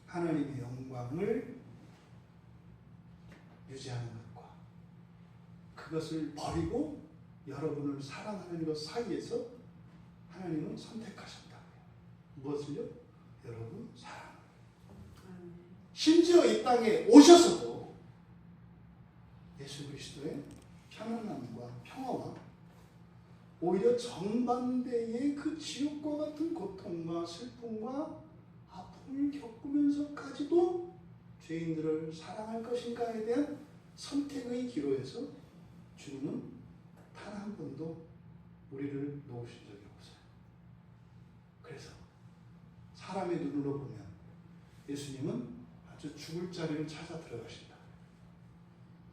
하나님의 영광을 유지하는 것과 그것을 버리고 여러분을 사랑하는 것 사이에서 하나님은 선택하셨다고요. 무엇을요? 여러분 사랑. 심지어 이 땅에 오셔서도 예수 그리스도의 편안함과 평화와 오히려 정반대의 그 지옥과 같은 고통과 슬픔과 아픔을 겪으면서까지도 죄인들을 사랑할 것인가에 대한 선택의 기로에서 주님은 단 한 번도 우리를 놓으신 적이 없어요. 그래서 사람의 눈으로 보면 예수님은 아주 죽을 자리를 찾아 들어가신다.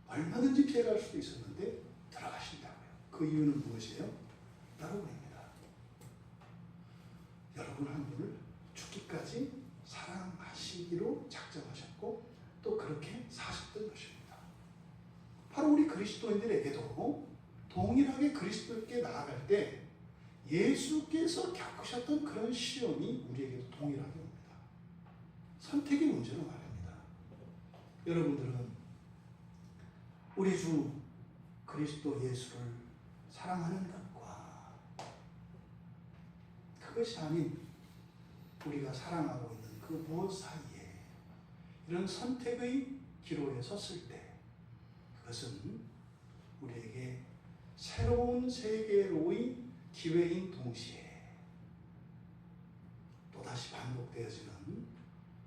얼마든지 피해갈 수도 있었는데 들어가신다고요. 그 이유는 무엇이에요? 여러분입니다. 여러분 한 분을 죽기까지 사랑하시기로 작정하셨고 또 그렇게 사셨던 것입니다. 바로 우리 그리스도인들에게도 동일하게 그리스도께 나아갈 때 예수께서 겪으셨던 그런 시험이 우리에게도 동일하게 옵니다. 선택의 문제로 말입니다. 여러분들은 우리 주 그리스도 예수를 사랑하는 것과 그것이 아닌 우리가 사랑하고 있는 그 무엇 사이에 이런 선택의 기로에 섰을 때 그것은 우리에게 새로운 세계로의 기회인 동시에 또다시 반복되어지는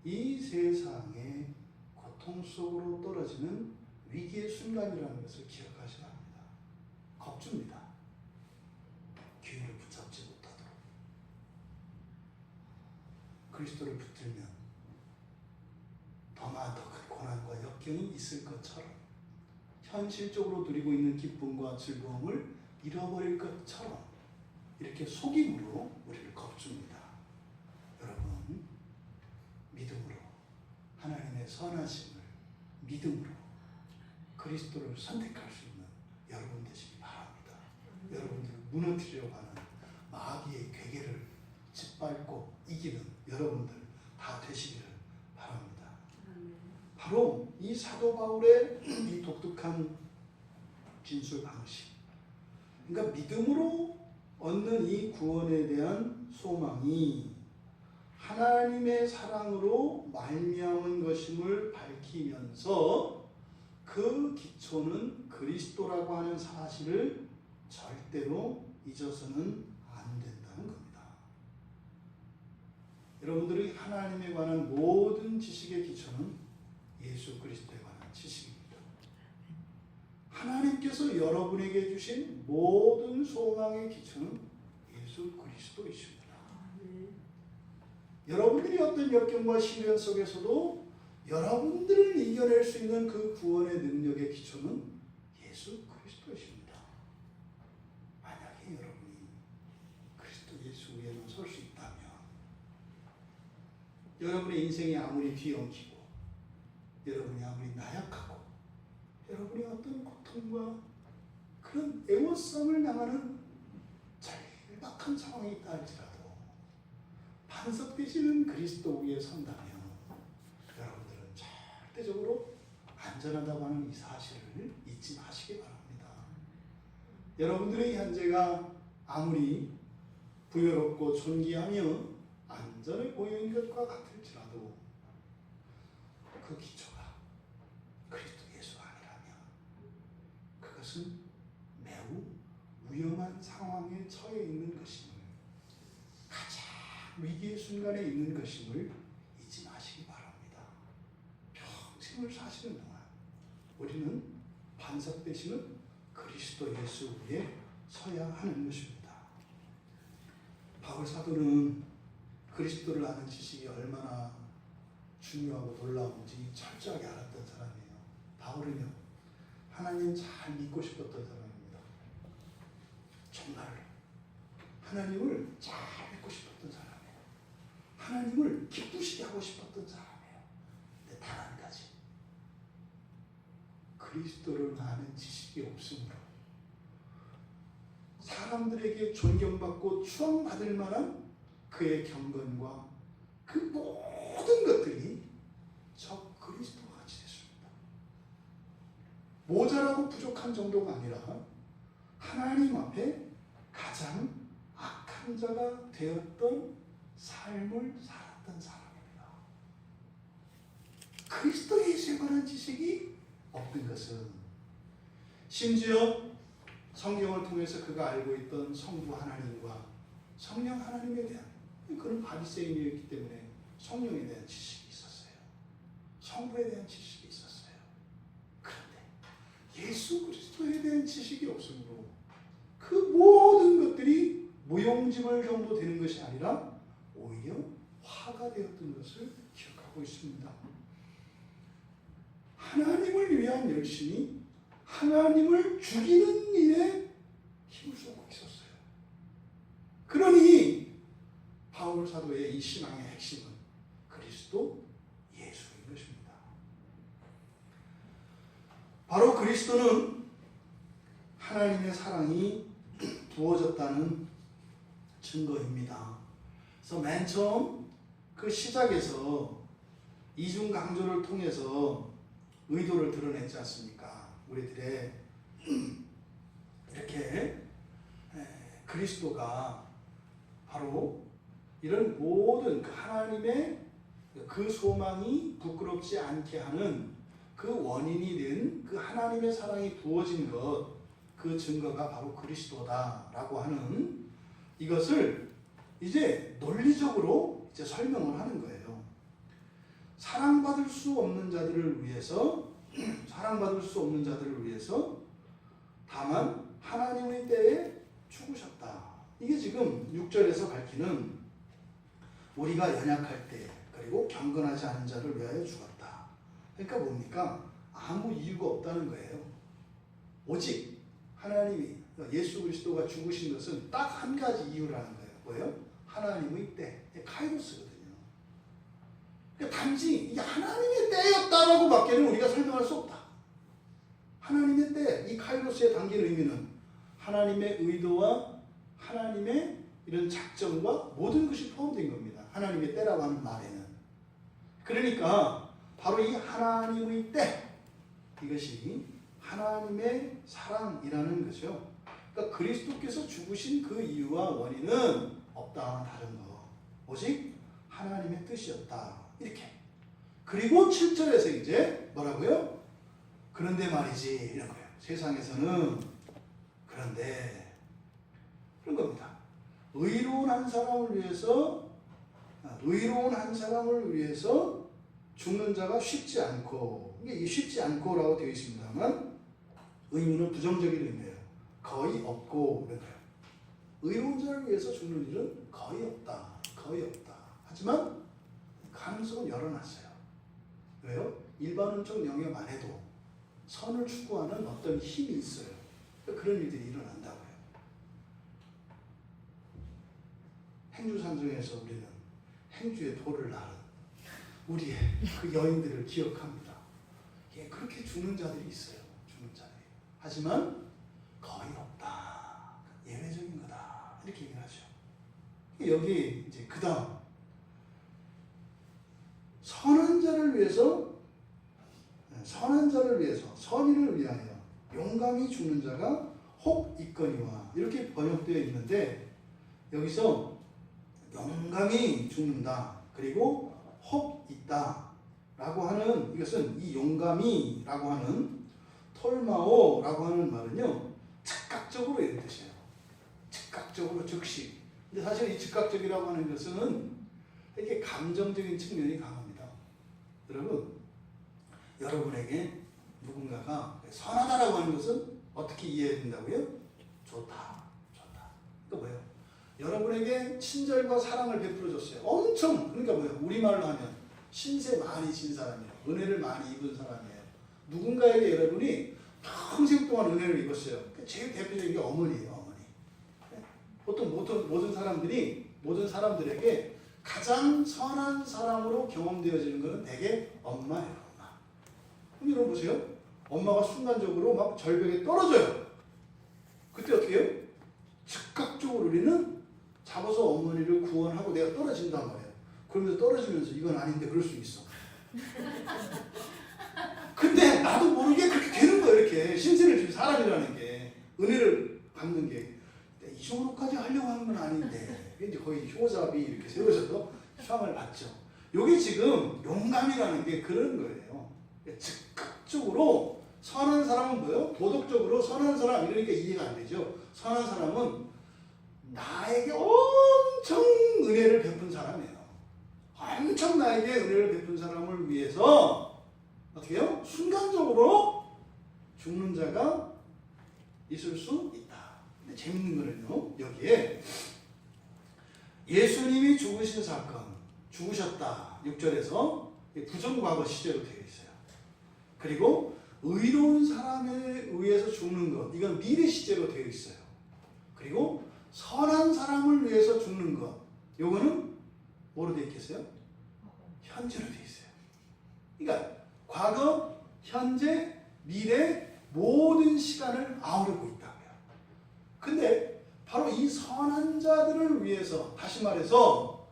이 세상의 고통 속으로 떨어지는 위기의 순간이라는 것을 기억하셔야 합니다. 겁줍니다. 기회를 붙잡지 못하도록. 그리스도를 붙들면 더 큰 고난과 역경이 있을 것처럼 현실적으로 누리고 있는 기쁨과 즐거움을 잃어버릴 것처럼 이렇게 속임으로 우리를 겁줍니다. 여러분, 믿음으로 하나님의 선하심을 믿음으로 그리스도를 선택할 수 있는 여러분 되시기 바랍니다. 여러분들을 무너뜨리려고 하는 마귀의 괴계를 짓밟고 이기는 여러분들 다 되시기를 바랍니다. 바로 이 사도 바울의 이 독특한 진술 방식, 그러니까 믿음으로 얻는 이 구원에 대한 소망이 하나님의 사랑으로 말미암은 것임을 밝히면서 그 기초는 그리스도라고 하는 사실을 절대로 잊어서는 안 된다는 겁니다. 여러분들이 하나님에 관한 모든 지식의 기초는 예수 그리스도에 관한 지식입니다. 하나님께서 여러분에게 주신 모든 소망의 기초는 예수 그리스도이십니다. 여러분들이 어떤 역경과 시련 속에서도 여러분들을 이겨낼 수 있는 그 구원의 능력의 기초는 예수 그리스도이십니다. 만약에 여러분이 그리스도 예수 위에만 설 수 있다면 여러분의 인생이 아무리 뒤엉키고 여러분이 아무리 나약하고 여러분이 어떤 고통과 그런 애워싸움을 당하는 절박한 상황이 있다 할지라도 반석 되시는 그리스도 위에 선다면 여러분들은 절대적으로 안전하다고 하는 이 사실을 잊지 마시기 바랍니다. 여러분들의 현재가 아무리 부여롭고 존귀하며 안전해 보이는 것과 같을지라도 그 기초가 그리스도 예수가 아니라면 그것은 매우 위험한 상황에 처해 있는 것임을, 가장 위기의 순간에 있는 것임을 잊지 마시기 바랍니다. 평생을 사시는 동안 우리는 반석 되시는 그리스도 예수 위에 서야 하는 것입니다. 바울 사도는 그리스도를 아는 지식이 얼마나 중요하고 놀라운지 철저하게 알았던 사람이에요. 바울은요, 하나님 잘 믿고 싶었던 사람입니다. 정말 하나님을 잘 믿고 싶었던 사람이에요. 하나님을 기쁘시게 하고 싶었던 사람이에요. 근데 단 한 가지, 그리스도를 아는 지식이 없으므로 사람들에게 존경받고 추앙받을 만한 그의 경건과 그 모든 것들이 저 그리스도와 같이 됐습니다. 모자라고 부족한 정도가 아니라 하나님 앞에 가장 악한 자가 되었던 삶을 살았던 사람입니다. 그리스도 예수에 관한 지식이 없는 것은 심지어 성경을 통해서 그가 알고 있던 성부 하나님과 성령 하나님에 대한, 그는 바리새인이었기 때문에 성령에 대한 지식이 있었어요. 성부에 대한 지식이 있었어요. 그런데 예수 그리스도에 대한 지식이 없으므로 그 모든 것들이 무용지물 정도 되는 것이 아니라 오히려 화가 되었던 것을 기억하고 있습니다. 하나님을 위한 열심이 하나님을 죽이는 일에 힘을 쏟고 있었어요. 그러니 바울 사도의 이 신앙의 핵심은 그리스도 예수인 것입니다. 바로 그리스도는 하나님의 사랑이 부어졌다는 증거입니다. 그래서 맨 처음 그 시작에서 이중 강조를 통해서 의도를 드러냈지 않습니까? 우리들의 이렇게 그리스도가 바로 이런 모든 하나님의 그 소망이 부끄럽지 않게 하는 그 원인이 된 그 하나님의 사랑이 부어진 것, 그 증거가 바로 그리스도다라고 하는 이것을 이제 논리적으로 이제 설명을 하는 거예요. 사랑받을 수 없는 자들을 위해서 다만 하나님의 때에 죽으셨다. 이게 지금 6절에서 밝히는 우리가 연약할 때 그리고 경건하지 않은 자를 위하여 죽었다. 그러니까 뭡니까? 아무 이유가 없다는 거예요. 오직 하나님이, 예수 그리스도가 죽으신 것은 딱 한 가지 이유라는 거예요. 뭐예요? 하나님의 때, 카이로스거든요. 그러니까 단지 이게 하나님의 때였다라고 밖에는 우리가 설명할 수 없다. 하나님의 때, 이 카이로스에 담긴 의미는 하나님의 의도와 하나님의 이런 작정과 모든 것이 포함된 겁니다. 하나님의 때라고 하는 말에는. 그러니까 바로 이 하나님의 때, 이것이 하나님의 사랑이라는 거죠. 그러니까 그리스도께서 죽으신 그 이유와 원인은 없다, 다른 거. 오직 하나님의 뜻이었다. 이렇게. 그리고 7절에서 이제 뭐라고요? 그런데 말이지, 이런 거예요. 세상에서는 그런데 그런 겁니다. 의로운 한 사람을 위해서 죽는 자가 쉽지 않고, 이게 쉽지 않고라고 되어 있습니다만 의미는 부정적인 의미예요. 거의 없고 이런 거예요. 의로운 자를 위해서 죽는 일은 거의 없다. 하지만 가능성은 열어놨어요. 왜요? 일반론적 영역 안에도 선을 추구하는 어떤 힘이 있어요. 그런 일들이 일어난다고요. 행주산정에서 우리는 행주의 도를 낳은 우리의 그 여인들을 기억합니다. 예, 그렇게 죽는 자들이 있어요. 하지만 거의 없다. 예외적인 거다. 이렇게 얘기를 하죠. 여기 이제 그 다음 선한 자를 위해서, 선인을 위하여 용감히 죽는 자가 혹 있거니와, 이렇게 번역되어 있는데, 여기서 용감히 죽는다, 그리고 혹 있다 라고 하는, 이것은 이 용감히라고 하는 톨마오라고 하는 말은요, 즉각적으로 이런 뜻이에요. 즉각적으로, 즉시. 근데 사실 이 즉각적이라고 하는 것은 되게 감정적인 측면이 강합니다. 여러분에게 누군가가 선하다라고 하는 것은 어떻게 이해해야 된다고요? 좋다. 그러니까 뭐예요? 여러분에게 친절과 사랑을 베풀어줬어요. 엄청, 그러니까 뭐예요? 우리말로 하면 신세 많이 진 사람이에요. 은혜를 많이 입은 사람이에요. 누군가에게 여러분이 평생 동안 은혜를 입었어요. 제일 대표적인 게 어머니예요. 어머니. 보통 모든 사람들에게 가장 선한 사람으로 경험되어지는 것은 대개 엄마예요. 엄마. 그럼 여러분 보세요. 엄마가 순간적으로 막 절벽에 떨어져요. 그때 어떻게 해요? 즉각적으로 우리는 잡아서 어머니를 구원하고 내가 떨어진단 말이에요. 그러면서 떨어지면서 이건 아닌데 그럴 수 있어. 근데 나도 모르게 그렇게 되는 거예요. 이렇게 신세를 지는 사람이라는 게, 은혜를 받는 게 이 정도까지 하려고 하는 건 아닌데, 이제 거의 효자비 이렇게 세우셔서 수함을 받죠. 이게 지금 용감이라는 게 그런 거예요. 즉각적으로 선한 사람은 뭐예요? 도덕적으로 선한 사람, 이러니까 이해가 안 되죠. 선한 사람은 나에게 엄청 은혜를 베푼 사람이에요. 엄청 나에게 은혜를 베푼 사람을 위해서 어떻게 해요? 순간적으로 죽는 자가 있을 수 있다. 근데 재밌는 거는요, 여기에 예수님이 죽으신 사건, 죽으셨다 6절에서 부정과거 시제로 되어 있어요. 그리고 의로운 사람에 의해서 죽는 것, 이건 미래 시제로 되어 있어요. 그리고 선한 사람을 위해서 죽는 것, 요거는 뭐로 되어 있겠어요? 현재로 되어 있어요. 그러니까 과거, 현재, 미래 모든 시간을 아우르고 있다고요. 근데 바로 이 선한 자들을 위해서, 다시 말해서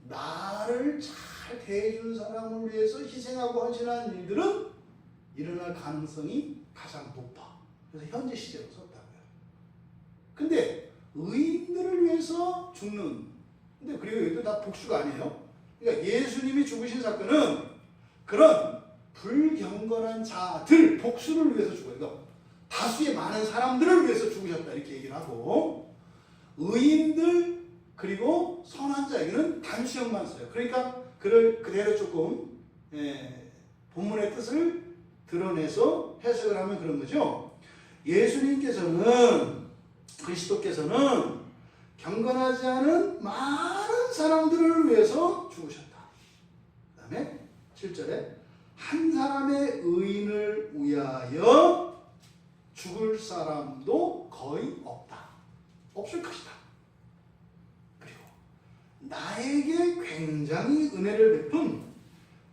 나를 잘 대해준 사람을 위해서 희생하고 헌신하는 일들은 일어날 가능성이 가장 높아. 그래서 현재 시제로 썼다고요. 근데 의인들을 위해서 죽는, 근데 그리고 여기도 다 복수가 아니에요. 그러니까 예수님이 죽으신 사건은 그런 불경건한 자들, 복수를 위해서 죽어요. 그러니까 다수의 많은 사람들을 위해서 죽으셨다, 이렇게 얘기를 하고, 의인들 그리고 선한 자에게는 단수형만 써요. 그러니까 그를 그대로 조금 본문의 뜻을 드러내서 해석을 하면 그런 거죠. 예수님께서는, 그리스도께서는 경건하지 않은 많은 사람들을 위해서 죽으셨다. 그 다음에 7절에 한 사람의 의인을 위하여 죽을 사람도 거의 없다. 없을 것이다. 그리고 나에게 굉장히 은혜를 베푼,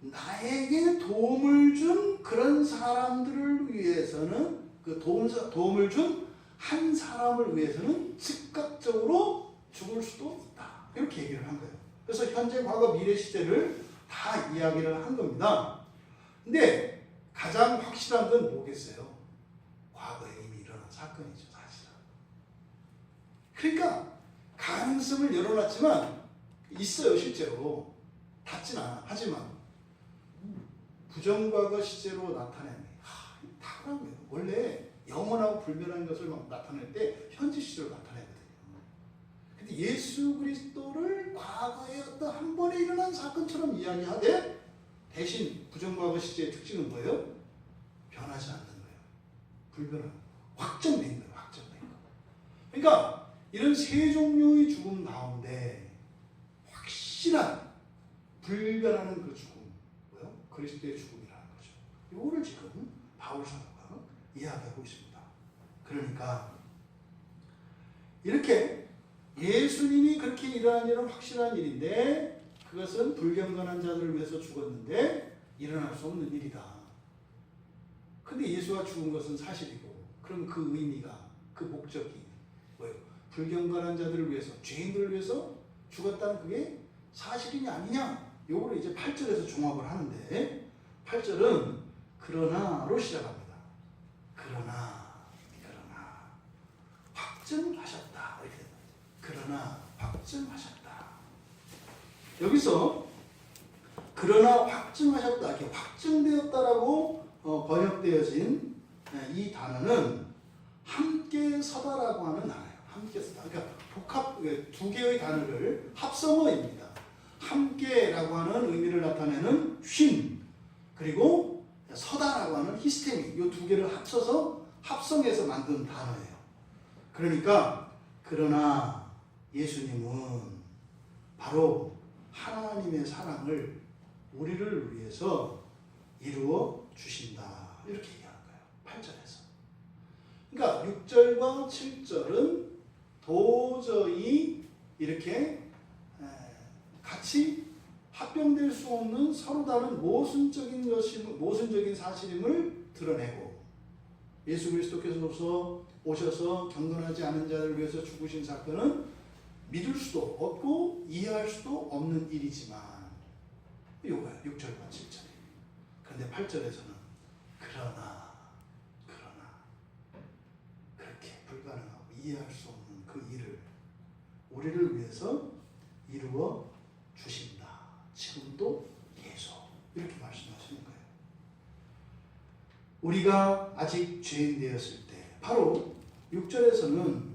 나에게 도움을 준 그런 사람들을 위해서는, 그 도움을 준 한 사람을 위해서는 즉각적으로 죽을 수도 있다. 이렇게 얘기를 한 거예요. 그래서 현재, 과거, 미래 시대를 다 이야기를 한 겁니다. 근데 가장 확실한 건 뭐겠어요? 과거에 이미 일어난 사건이죠, 사실은. 그러니까 가능성을 열어놨지만 있어요, 실제로. 닿진 않아. 하지만 부정과거 시제로 나타내는 다 그런 거예요. 원래 영원하고 불변한 것을 막 나타낼 때 현재 시제로 나타내거든요. 근데 예수 그리스도를 과거에 어떤 한 번에 일어난 사건처럼 이야기하되, 대신 부정과거 시제의 특징은 뭐예요? 변하지 않는 거예요. 불변한, 확정된 거예요. 확정된 거. 그러니까 이런 세 종류의 죽음 가운데 확실한 불변하는 그 죽음, 뭐요? 그리스도의 죽음이라는 거죠. 이거를 지금 바울 사도가 이야기하고 있습니다. 그러니까 이렇게 예수님이 그렇게 일어난 일은 확실한 일인데, 그것은 불경건한 자들을 위해서 죽었는데 일어날 수 없는 일이다. 근데 예수가 죽은 것은 사실이고, 그럼 그 의미가, 그 목적이 뭐예요? 불경건한 자들을 위해서, 죄인들을 위해서 죽었다는 그게 사실이냐 아니냐? 요거를 이제 8절에서 종합을 하는데 8절은 그러나로 시작합니다. 그러나 확증하셨다. 이렇게 됩니다. 그러나 확증하셨다. 여기서 그러나 확증하셨다, 이렇게 확증되었다라고 번역되어진 이 단어는 함께 서다라고 하는 단어예요. 함께 서다. 그러니까 복합 두 개의 단어를 합성어입니다. 함께라고 하는 의미를 나타내는 쉼, 그리고 서다라고 하는 히스테미, 이 두 개를 합쳐서 합성해서 만든 단어예요. 그러니까 그러나 예수님은 바로 하나님의 사랑을 우리를 위해서 이루어 주신다, 이렇게 얘기하는 거예요. 8절에서. 그러니까 6절과 7절은 도저히 이렇게 같이 합병될 수 없는 서로 다른 모순적인 사실임을 드러내고, 예수 그리스도께서 오셔서 경건하지 않은 자를 위해서 죽으신 사건은 믿을 수도 없고 이해할 수도 없는 일이지만, 이거예요. 6절과 7절이. 그런데 8절에서는 그러나 그렇게 불가능하고 이해할 수 없는 그 일을 우리를 위해서 이루어 주신다. 지금도 계속 이렇게 말씀하시는 거예요. 우리가 아직 죄인 되었을 때, 바로 6절에서는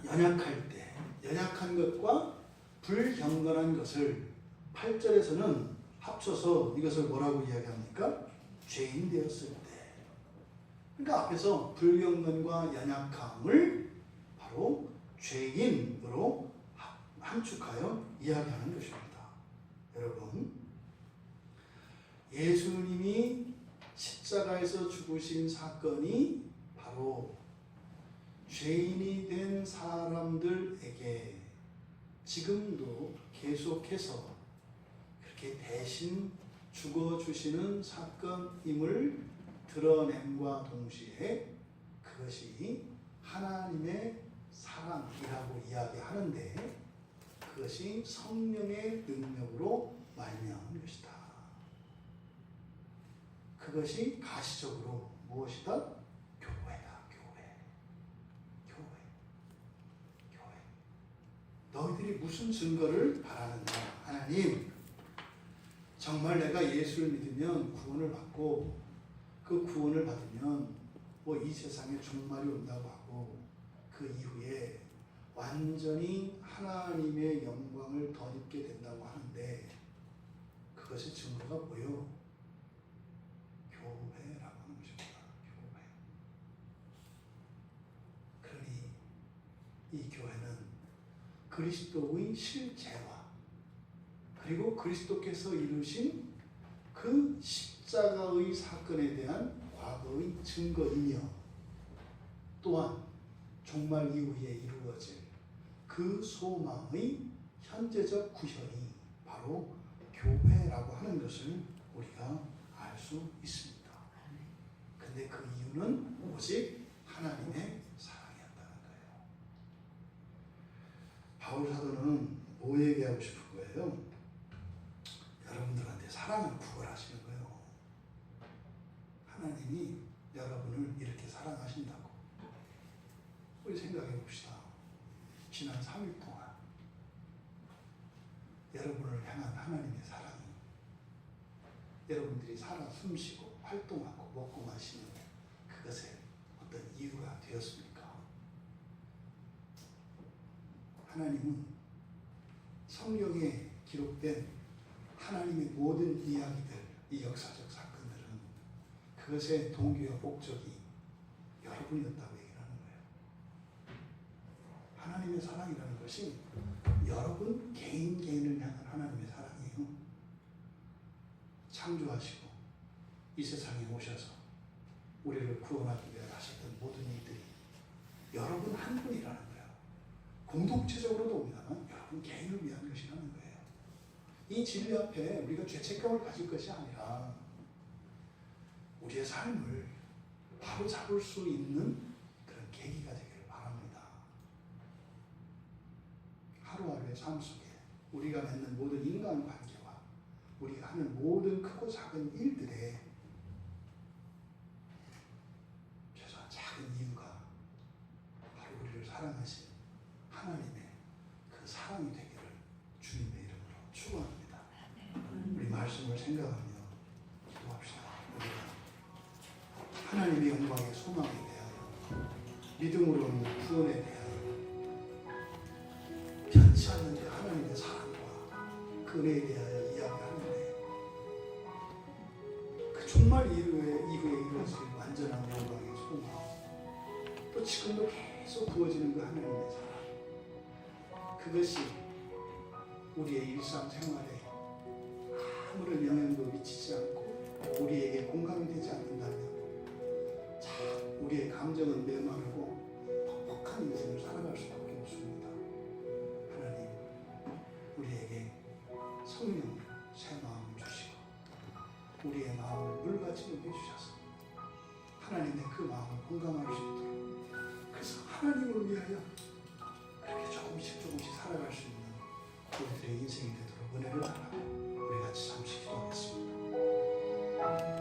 연약할 때, 연약한 것과 불경건한 것을 8절에서는 합쳐서 이것을 뭐라고 이야기합니까? 죄인 되었을 때. 그러니까 앞에서 불경건과 연약함을 바로 죄인으로 함축하여 이야기하는 것입니다. 여러분, 예수님이 십자가에서 죽으신 사건이 바로 죄인이 된 사람들에게 지금도 계속해서 그렇게 대신 죽어주시는 사건임을 드러냄과 동시에 그것이 하나님의 사랑이라고 이야기하는데, 그것이 성령의 능력으로 말미암은 것이다. 그것이 가시적으로 무엇이다? 교회다. 교회. 너희들이 무슨 증거를 바라는가? 하나님, 정말 내가 예수를 믿으면 구원을 받고, 그 구원을 받으면 이 세상에 종말이 온다고 하고, 그 이후에 완전히 하나님의 영광을 덧입게 된다고 하는데, 그것의 증거가 뭐요? 교회라고 하는 것입니다. 교회. 그러니 이 교회는 그리스도의 실제와, 그리고 그리스도께서 이루신 그 십자가의 사건에 대한 과거의 증거이며, 또한 종말 이후에 이루어질 그 소망의 현재적 구현이 바로 교회라고 하는 것을 우리가 알 수 있습니다. 근데 그 이유는 오직 하나님의 사랑이었다는 거예요. 바울 사도는 뭐 얘기하고 싶은 거예요? 여러분들한테 사랑을 구걸하시는 거예요. 하나님이 여러분을 이렇게 사랑하신다고. 우리 생각해 봅시다. 지난 3일 동안 여러분을 향한 하나님의 사랑이, 여러분들이 살아 숨쉬고 활동하고 먹고 마시는 그것에 어떤 이유가 되었습니까? 하나님은 성경에 기록된 하나님의 모든 이야기들, 이 역사적 사건들은 그것의 동기와 목적이 여러분이었다고 얘기를 하는 거예요. 하나님의 사랑이라는 것이 여러분 개인을 향한 하나님의 사랑이에요. 창조하시고 이 세상에 오셔서 우리를 구원하기 위해 하셨던 모든 일들이 여러분 한 분이라는 거예요. 공동체적으로도 옵니다만 여러분 개인을 위한 것이라는 거예요. 이 진리 앞에 우리가 죄책감을 가질 것이 아니라 우리의 삶을 바로 잡을 수 있는 그런 계기가 되기를 바랍니다. 하루하루의 삶 속에 우리가 맺는 모든 인간관계와 우리가 하는 모든 크고 작은 일들에 최소한 작은 이유가 바로 우리를 사랑하신 하나님의 그 사랑이 되기를 주님의 이름으로 축원합니다. 우리 말씀을 생각하며 기도합시다. 우리가 하나님의 영광의 소망에 대하여, 믿음으로는 구원에 대하여, 변치 않는 그 하나님의 사랑과 그 은혜에 대하여 이야기하는데, 그 종말 이후에 이루어질 완전한 영광의 소망, 또 지금도 계속 부어지는 그 하나님의 사랑, 그것이 우리의 일상생활에 아무런 영향도 미치지 않고 우리에게 공감이 되지 않는다면 참 우리의 감정은 메마르고 퍽퍽한 인생을 살아갈 수밖에 없습니다. 하나님, 우리에게 성령 새 마음을 주시고 우리의 마음을 물같이 녹여주셔서 하나님의 그 마음을 공감할 수 있도록, 그래서 하나님을 위하여 그렇게 조금씩 살아갈 수 있는 우리들의 인생이 되도록 은혜를